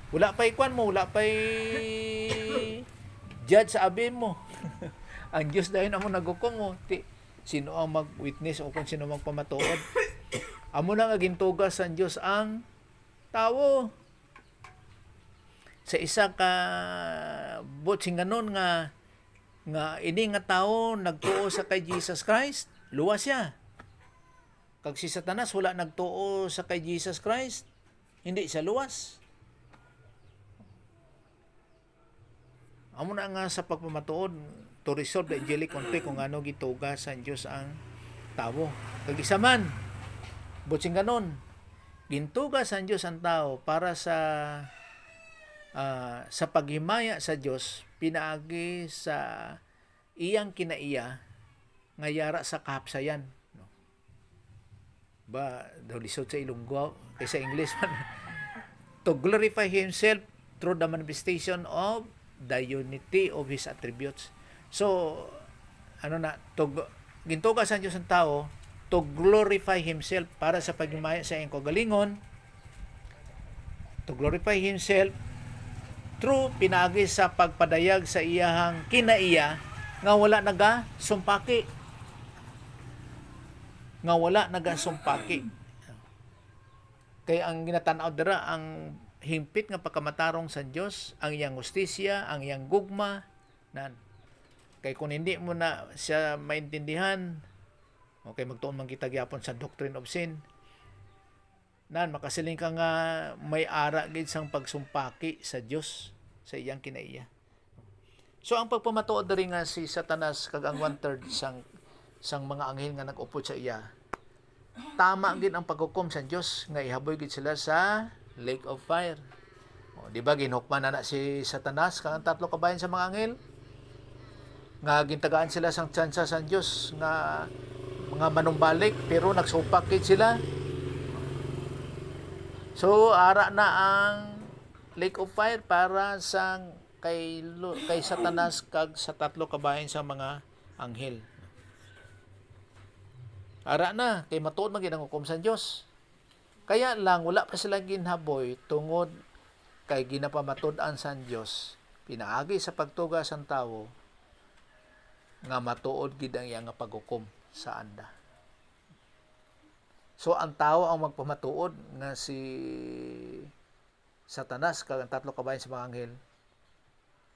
Wala pa ikwan mo, wala pa judge sa abin mo. Ang Dios dayon amo naghukom mo. Sino ang mag-witness o kung sino magpamatuod? Amo na nga gintugas sa Dios ang tao. Sa isa ka botsinganon nga ini nga tao nagtuo sa kay Jesus Christ, luwas siya. Kag si Satanas wala nagtuo sa kay Jesus Christ, hindi siya luwas. Amo na nga sa pagpamatuod to resolve the angelic conflict kung ano gituga sa Dios ang tao. Kag isa man botsinganon gintuga sa Dios ang tao para sa paghimaya sa Dios pinaagi sa iyang kinaiya nga yara sa kahapsayan no? Ba daw lisod sa Ilonggo kay sa English man to glorify himself through the manifestation of the unity of his attributes. So gintuga sa Dios ang tao to glorify himself para sa paghimaya sa iyang kagalingon, to glorify himself through pinaagi sa pagpadayag sa iyahang kinaiya nga wala nagasumpaki. Kaya ang ginatanaw dira ang himpit nga pagkamatarong sa Dios, ang iyang hustisya, ang iyang gugma nan. Kay kung hindi mo na siya maintindihan, okay magtuon man kita gyapon sa doctrine of sin. nan makasiling ka nga may ara gid sang pagsumpaki sa Dios sa iyang kinaiya. So ang pagpamatuod diri nga si Satanas kag ang 1/3 sang mga anghel nga nag-upod sa iya, tama gid ang paghukom sa Dios nga ihaboy gid sila sa lake of fire. O, di ba ginhukman na si Satanas kang tatlo ka bahin sa mga anghel nga gintagaan sila sang tsansa sa Dios nga mga manumbalik pero nagsupak gid sila. So ara na ang lake of fire para sa kay Satanas kag sa tatlo ka bahin sa mga anghel. Ara na kay matuod man gid ang hukom sa Dios. Kaya lang wala pa sila ginhaboy tungod kay ginapamatud-an sa Dios pinaagi sa pagtuga sang tawo nga matuod gid ang iyang paghukom sa anda. So ang tawo ang magpamatuod nga si Satanas kag ang tatlo ka bahin sa mga anghel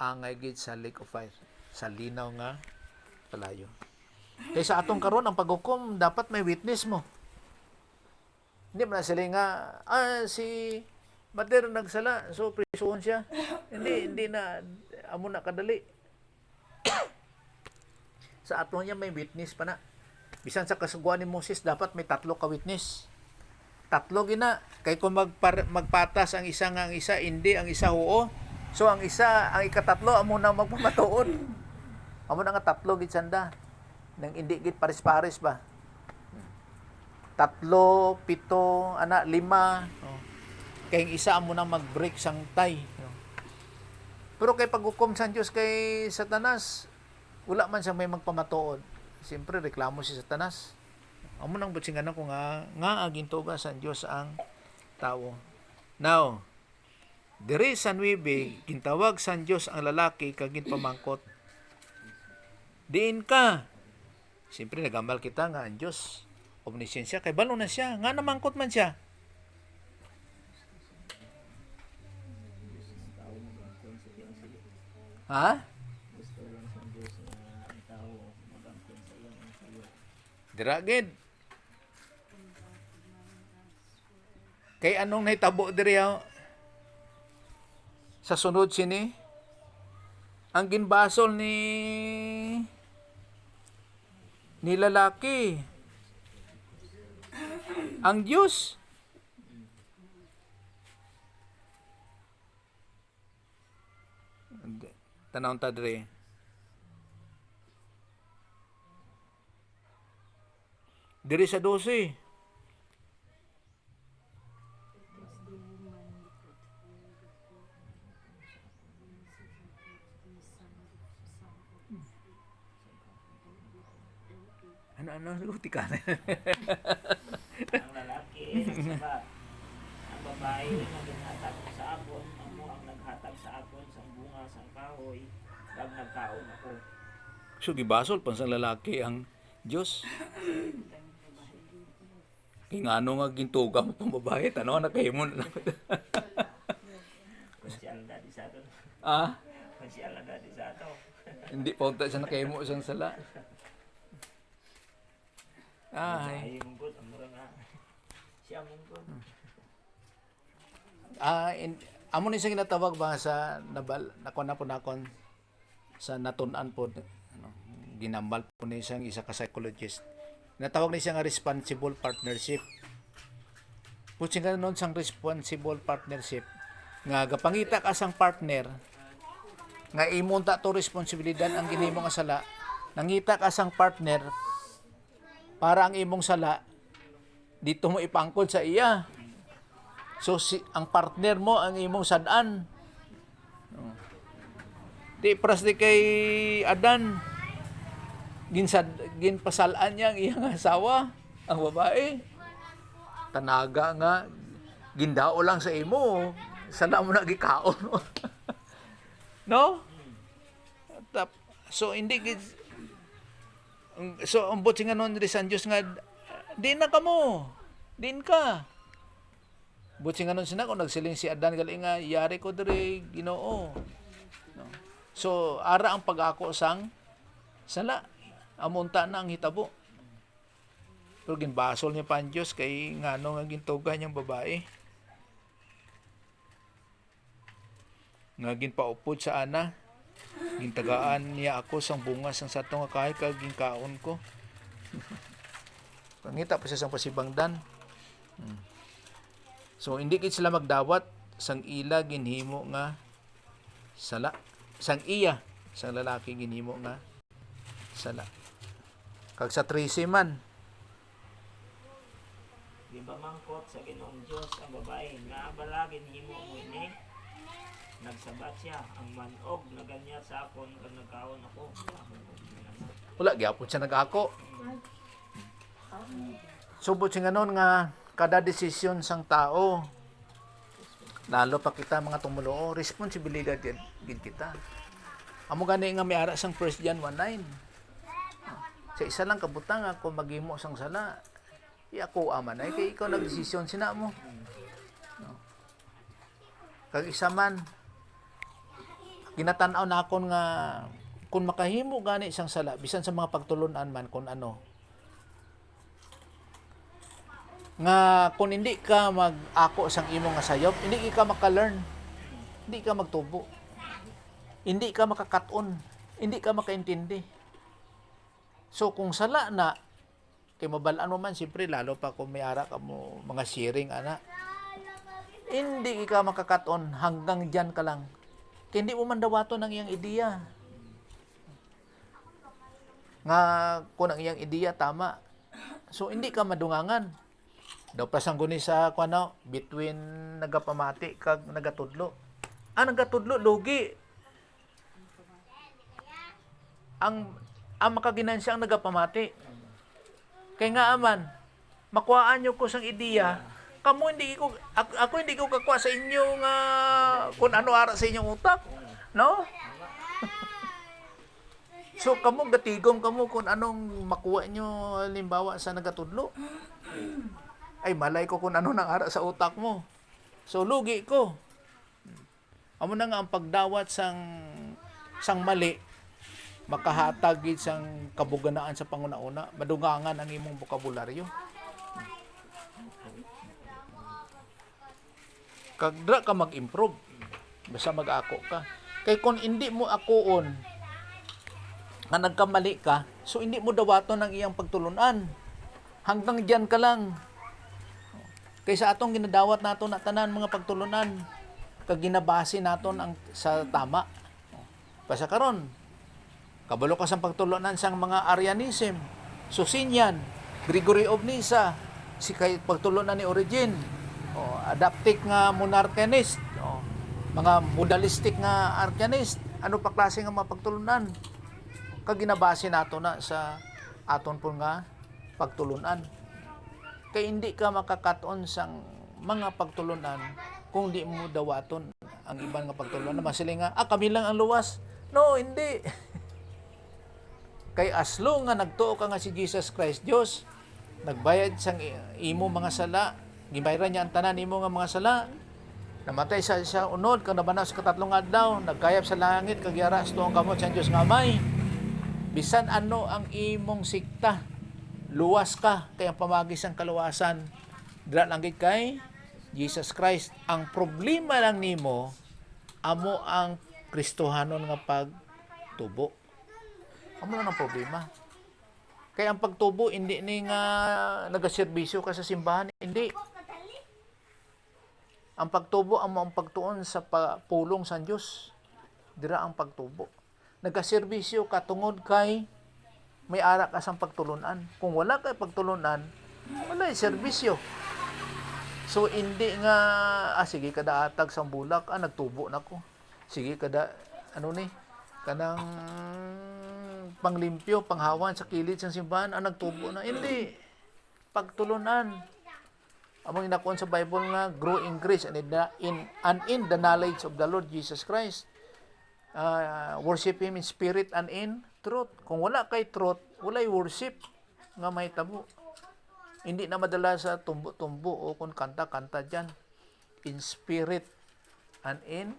angay gid sa lake of fire, sa linaw nga palayo. Kaya sa atong karon ang paghukom dapat may witness mo. Hindi man sila nga si Mater nagsala so prisuhon siya. Hindi na amo na kadali. Sa aton niya may witness pa na. Bisan sa kasuguan ni Moses dapat may 3 ka witness. 3 gina kay kung magpatas ang isa nga ang isa hindi, ang isa huo. So ang ikatatlo amo na magpamatuod. Amo na nga 3 gid sanda. Nang hindi gid pares-pares ba. 3, 7, 5. Kay ang isa amo na mag-break sang tie. Pero kay paghukom sa Dios kay Satanas, wala man siyang may magpamatuod. Siyempre reklamo si Satanas. Amo nang butsingan ko nga aging tuga sa Dios ang tawo. Now, diri sa 9 gintawag sa Dios ang lalaki kag ginpamangkot. Diin ka. Siyempre nagambal kita nga ang Dios omniscience kay balo na siya nga namangkot man siya. Ha? Gusto lang sa Diyos na ang tao mag-angkon sa iyang sayo. Diragid. Kay anong nahitabo diri sa sunod sini? Ang ginbasol ni lalaki. Ang Diyos. Tanawon ta diri. Diri sa 12. Ano luti ka na. Ang lalaki sabat. Ang babae nga naghatag sa akon, amo ang naghatag sa akon sa bunga sang kahoy, kag nagkaon ako. So gibasol pan sa lalaki ang Dios. Kay ngano nga gintuga mo pang babae, tanaw na kay mo na. Konsyal na di sa ato. Konsyal na di sa ato. Hindi pa unta siya nakahimo isang sala. Ay mungkot amura nga. Siya mungkot. Amo ni sing ginatawag ba sa nakon sa natun-an po ginambal po ni isang isa ka psychologist. Natawag ni siya nga responsible partnership. Putsing ka nun sang responsible partnership nga gapangita ka sang partner nga imong ta to responsibilidad ang ginhimo nga sala, nangita ka sang partner para ang imong sala dito mo ipangkod sa iya. So ang partner mo ang imong sad-an. Di pras di kay Adan ginpasalaan niya ang iyang asawa, ang babae. Tanaga nga gindao lang sa imo, sala mo na gikaon. No? So hindi so ang butsi nga nun San Diyos nga di na kamo. Din ka. Butsi nga nun sina kung nagsiling si Adan gali nga yari ko diri Ginoo. No? So ara ang pag-ako sang sala amunta na ang hitabo. Pero ginbasol niya pa ang Diyos kay ngano nga gintugan niyang babae. Nga ginpaupod sa ana. Gintagaan niya ako sang bunga sang sato nga kahit kag ginkaon ko. Pangita pa siya sang pasibangdan. So hindi kit sila magdawat sang ila ginhimo nga sala. Sang iya sang lalaki ginhimo nga sala. Kag sa 13 man. Di ba mangkot sa Ginoong Diyos ang babae nga balagin himo mo ini? Nagsabat siya, ang manog na ganyan sa akon kag nagkaon ako. Wala gyapon siya nag-ako. Subot siya ganon nga kada desisyon sang tao lalo pa kita mga tumuloo, responsibilidad gid kita. Amo gani nga may ara sang 1 John 1:9. Sa isa lang kabutang ako maghimo sang sala. Ako aman ay kay ikaw nagdesisyon sina mo. Kag isa man ginatan-aw na akon nga kung makahimo gani isang sala bisan sa mga pagtulunan man kung ano nga kung hindi ka mag-ako sang imong nga sayop, hindi ka maka-learn, hindi ka magtubo, hindi ka makakaton, hindi ka makaintindi. So kung sala na kay mabalaan mo man siyempre lalo pa kung may ara ka mo mga sharing ana, hindi ka makakaton, hanggang diyan ka lang. Kaya hindi mo man dawato ng iyang ideya. Nga kung ang iyang ideya tama. So hindi ka madungangan. Daw pasangguni sa kuno between nagapamati kag nagatudlo. Nagatudlo lugi. Ang makaginansya ang nagapamati. Kay nga aman makuhaan nyo ko sang ideya. Ako hindi ko kakuha sa inyo nga kung ano ara sa inyong utak. No? So, kamo gatigom kamo kung anong makuha nyo halimbawa sa nagatudlo. Ay, malay ko kung ano nang ara sa utak mo. So, lugi ko. Amo na nga ang pagdawat sang mali, makahatag sang kabuganaan sa pangunauna, madungangan ang imong bokabularyo. Kagdra ka mag-improve basta mag-ako ka kay kung hindi mo akoon nga nagkamali ka so hindi mo dawaton ang iyang pagtulunan hanggang diyan ka lang kay sa atong ginadawat nato na tanan mga pagtulunan kag ginabase naton ang sa tama basta karon kabalo ka sa pagtulunan sang mga Arianism, Socinian, Gregory of Nyssa, si kay pagtulunan ni Origen, adaptic nga monarchianist, mga modalistic nga arcanist, ano pa klase nga mga pagtulunan kag ginabase nato na sa aton po nga pagtulunan kay hindi ka makakaton sang mga pagtulunan kung di mo dawaton ang ibang nga pagtulunan na masiling nga kami lang ang luwas. No, hindi. Kay as long nga nagtuo ka nga si Jesus Christ Dios, nagbayad sang imo mga sala, gibayran niya ang tanan imo nga mga sala, namatay sa unod kang nabanaw sa katatlong adlaw, nagkayap sa langit kag yara sa tuong kamot sa Dios nga Amay. Bisan ano ang imong sikta, luwas ka kay ang pamagis ang kaluwasan dira lang gid kay Jesus Christ. Ang problema lang nimo amo ang Kristohanon nga pagtubo. Amo lang ang problema. Kaya ang pagtubo hindi ni nga nagaserbisyo ka sa simbahan, hindi. Ang pagtubo amo ang pagtuon sa pulong sa Dios. Dira ang pagtubo. Nagaserbisyo ka tungod kay may ara ka sang pagtulunan. Kung wala kay pagtulunan, wala ay serbisyo. So hindi nga sige kada atag sang bulak nagtubo nako. Sige kada kanang panglimpyo, panghawan sa kilid sa simbahan nagtubo na. Hindi. Pagtulunan. Among inakuan sa Bible nga grow in grace and in the knowledge of the Lord Jesus Christ. Worship Him in spirit and in truth. Kung wala kay truth, walay worship nga may tabo. Hindi na madala sa tumbo-tumbo o kung kanta-kanta dyan. In spirit and in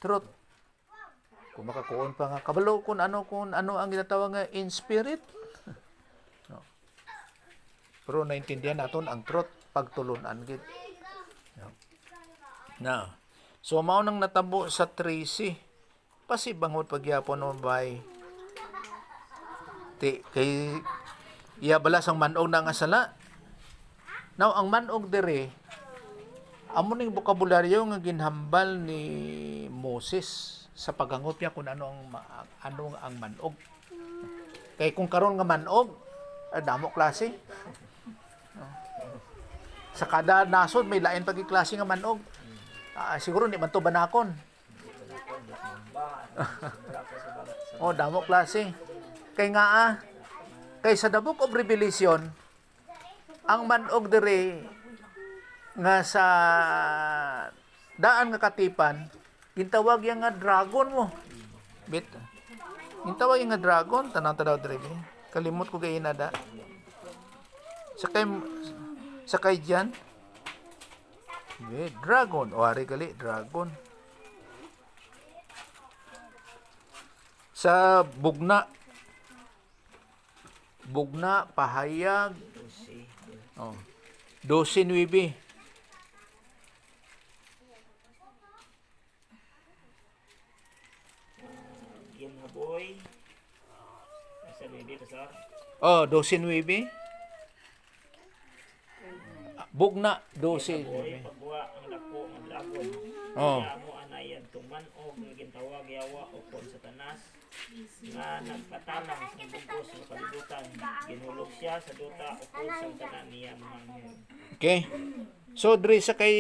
truth. Kung makakuon pa nga, kabalo kung ano ang ginatawag nga in spirit. No. Pero naintindihan naton ang truth pagtulunan gid. Na. So mao nang natabo sa Tracy. Pasibangot pagyapon mo bay. Ti kay iya bala sang manog na nga sala. Now ang manog dire amo ning bokabularyo nga ginhambal ni Moses sa paghangot niya kung ano ang manog. Kay kung karon nga manog, damo klase. Sa kada nasod may lain pagi klase nga manog. Siguro di man to banakon. Damo klase. Kay nga kay sa the Book of Revelation, ang manog dire nga sa daan nga katipan, gintawag yang nga dragon mo. Bit. Gintawag yang nga dragon, tanang-tanaw dire. Kalimot ko kay inada. Sakay diyan. Dragon. O ari gali, dragon. Sa bugna, pahayag. 12:9. Yung mga boy, sa baby, pasar. 12:9. Bugna, Boy, 12:9. pagbuha ang dako ng dragon. Oh. Kaya mo anayan tumanog nga gintawag yawa o kon Satanas nga nagpatalang sa bugos sa kalibutan. Ginulog siya sa duta o kon sa tanan niya mga anghel. Okay. So diri sa kay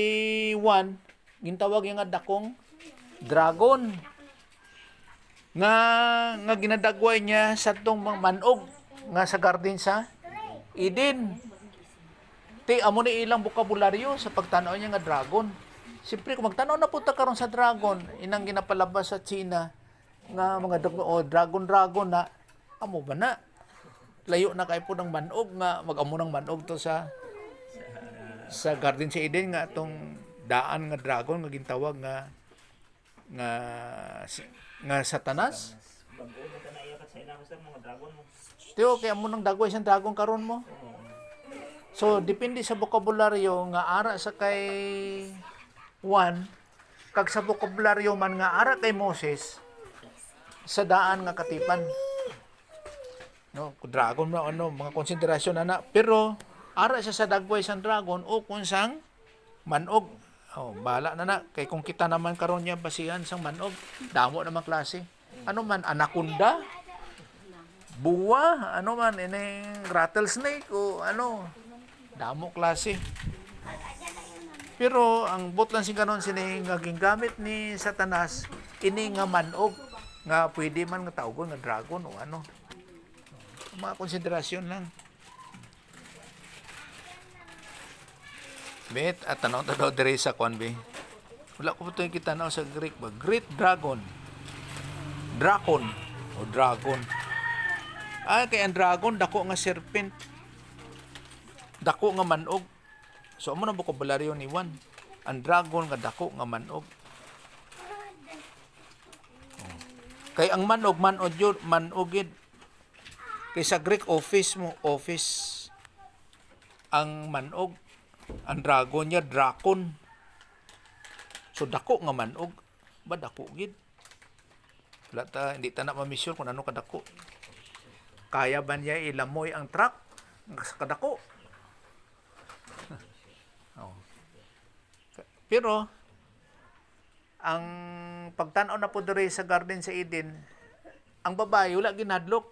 1, gintawag yung nga dakong dragon. Nga ginadagway niya sa tong mga manog nga sa garden sa Eden. Ti amo ni ilang bokabularyo sa pagtanaw niya nga dragon. Siyempre kung magtanaw na punta karon sa dragon, inang ginapalabas sa China nga mga dragon na amo ba na layo na kay po ng manog nga mag-amo ng manog to sa garden sa Eden nga atong daan nga dragon nga gintawag nga Satanas. Bago mo ka naiyakat sa inakas ng mga dragon mo. Tiyo kay amo nang dagway siyang dragon karon mo. So depende sa bokabularyo nga ara sa kay 1 kag sa bokabularyo man nga ara kay Moses sa daan nga katipan. No, dragon na mga konsiderasyon ana, pero ara siya sa dagway sang dragon o kung sang manog. Bala na kay kung kita naman karon niya basihan sang manog, damo naman klase. Ano man anaconda, buwa, ano man ining rattlesnake o ano, damo klase. Pero ang botlan sing kanon sini nga gingamit ni Satanas ini nga manog nga pwede man nga tawgon nga dragon o ano. Mga konsiderasyon lang. Bet at tanaw dire sa konbe. Wala ko pa kita na sa Greek ba. Great dragon. Drakon o dragon. Kay ang dragon dako nga serpent. Dako nga manog. So amo na bokabularyo ni Juan. Ang dragon nga dako nga manog. Kay ang manog manogid. Kay sa Greek office ang manog. Ang dragon niya drakon. So dako nga manog. Ba dako gid. Hindi ta na ma-measure kung ano kadako. Kaya ba niya ilamoy ang truck sa kadako? Pero ang pagtanaw na po dire sa garden sa Eden, ang babae wala ginadlok.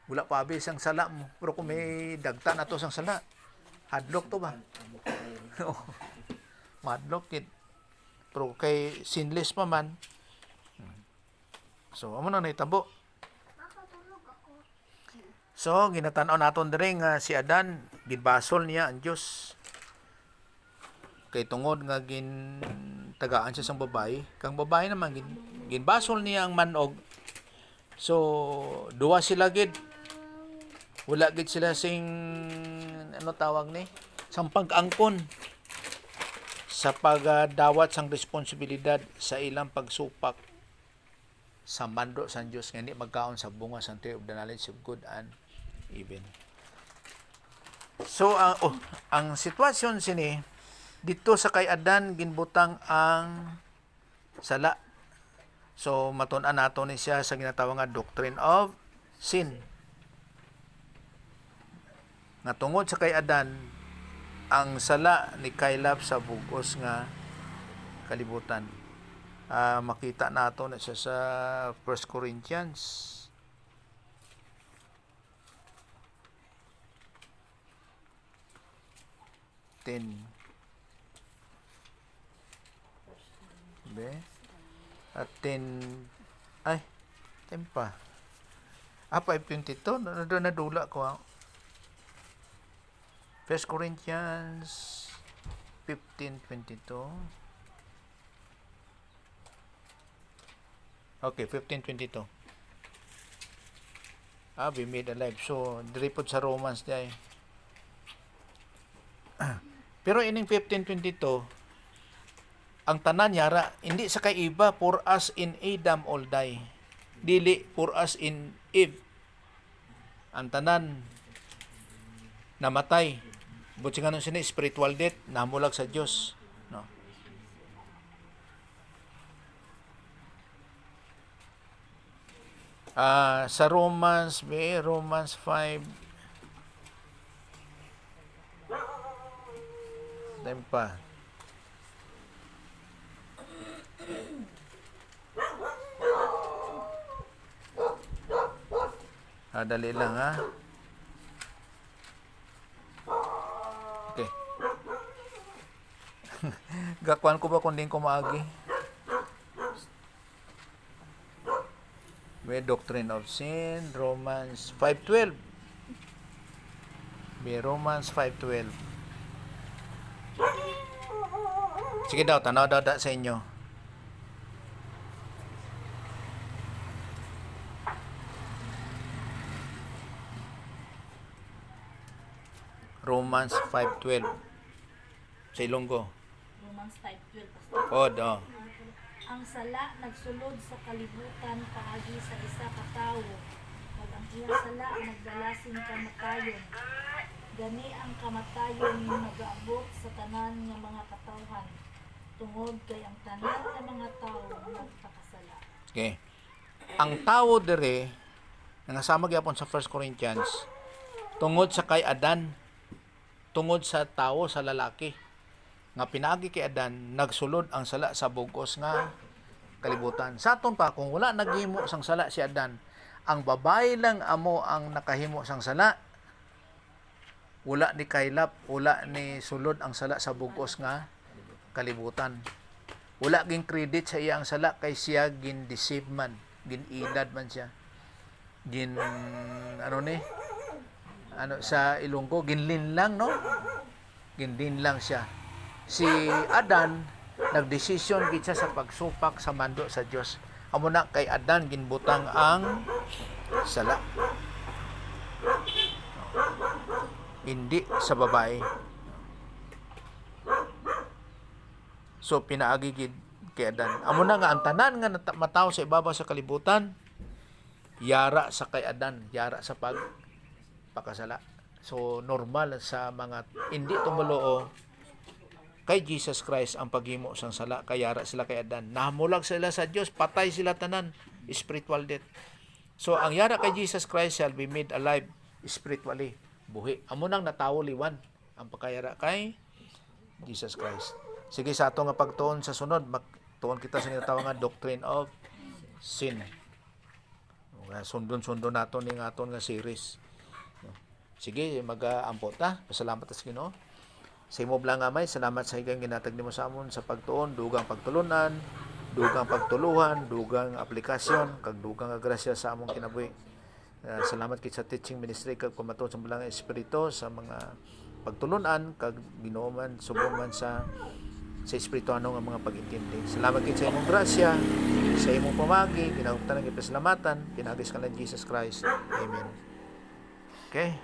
Wala pa abis ang sala mo. Pero kung may dagta na to sang sala, hadlok to ba? Madlok kid. Pero kay sinless pa man. So amo na nahitabo. So ginatanaw naton dire nga si Adan gibasol niya ang Dios. Kay tungod nga tagaan siya sang babae, kang babae naman ginbasol niya ang manog. So duwa sila gid. Wala gid sila sing ano tawag ni? Sang pag-angkon sa pagdawat sang responsibilidad sa ilang pagsupak sa mando sang Dios nga di magkaon sa bunga sang tree of the knowledge of good and evil. So ang sitwasyon sini dito sa kay Adan ginbutang ang sala. So matun-an nato ni siya sa ginatawag nga doctrine of sin. Nga tungod sa kay Adan ang sala ni kaylap sa bugos nga kalibutan. Makita nato na siya sa 1 Corinthians. Be? At 10 ay tempa. 5:22 nadula ko. 1 Corinthians 15:22. Okay, 15:22. Be made alive. So, diripod sa Romans diay. Pero ining 15:22, ang tanan yara, hindi sa kay iba, for us in Adam all die. Dili, for us in Eve. Ang tanan, namatay. Buti nga nun sini, spiritual death, namulag sa Diyos. No? Sa Romans 5, time pa. Dali lang ha. Okay. Gakuan ko ba kung di ko maagi? May doctrine of sin, Romans 5:12. May Romans 5:12. Sige daw, tanaw daw sa inyo. Romans 5:12. Sa Ilonggo. Romans 5:12 Pastor. Odo. Ang sala nagsulod sa kalibutan paagi sa isa ka tawo. Pag ang iyang sala nagdalasing kamatayon. Gani ang kamatayon nagaabot sa tanan nga mga katawhan. Tungod kay ang tanan nga mga tawo nagpakasala. Okay. Ang tawo dire nga nasama gyapon sa 1 Corinthians tungod sa kay Adan, tungod sa tawo sa lalaki nga pinaagi kay Adan nagsulod ang sala sa bugos nga kalibutan. Sa aton pa kung wala naghimo sang sala si Adan, ang babae lang amo ang nakahimo sang sala. Wala ni kaylap, wala ni sulod ang sala sa bugos nga kalibutan. Wala ging credit sa iyang sala kay siya gin deceive man, gin idad man siya. Gin sa Ilonggo ginlin lang no? Ginlin lang siya. Si Adan nagdesisyon gid siya sa pagsupak sa mando sa Dios. Amo na kay Adan ginbutang ang sala. Hindi sa babae. So pinaagi gid kay Adan. Amo na nga ang tanan nga mataw sa ibabaw sa kalibutan yara sa kay Adan, yara sa pakasala. So normal sa mga hindi tumulo kay Jesus Christ ang paghimo sang sala kay yara sila kay Adan. Nahamulag sila sa Dios, patay sila tanan, spiritual death. So ang yara kay Jesus Christ shall be made alive spiritually. Buhi. Amo nang natawo liwan ang pagkayara kay Jesus Christ. Sige sa ato nga pagtuon sa sunod, magtuon kita sa tinatawag nga doctrine of sin. Sundon-sundon nato ning aton nga series. Sige, mag-ampot ta. Pasalamat sa Ginoo. Sa imo blang amay, salamat sa higang ginatag nimo sa amon sa pagtuon, dugang pagtulunan, dugang pagtuluhan, dugang aplikasyon, kag dugang grasya sa among kinabuhi. Salamat kit sa teaching ministry kag pamatud sa bulang espiritu sa mga pagtulunan kag Ginoo man subong man sa espirituano nga mga pag-intindi. Salamat kit sa imong grasya, sa imong pamagi, kinahanglan ng ipasalamatan, pinagis ka lang Jesus Christ. Amen. Okay.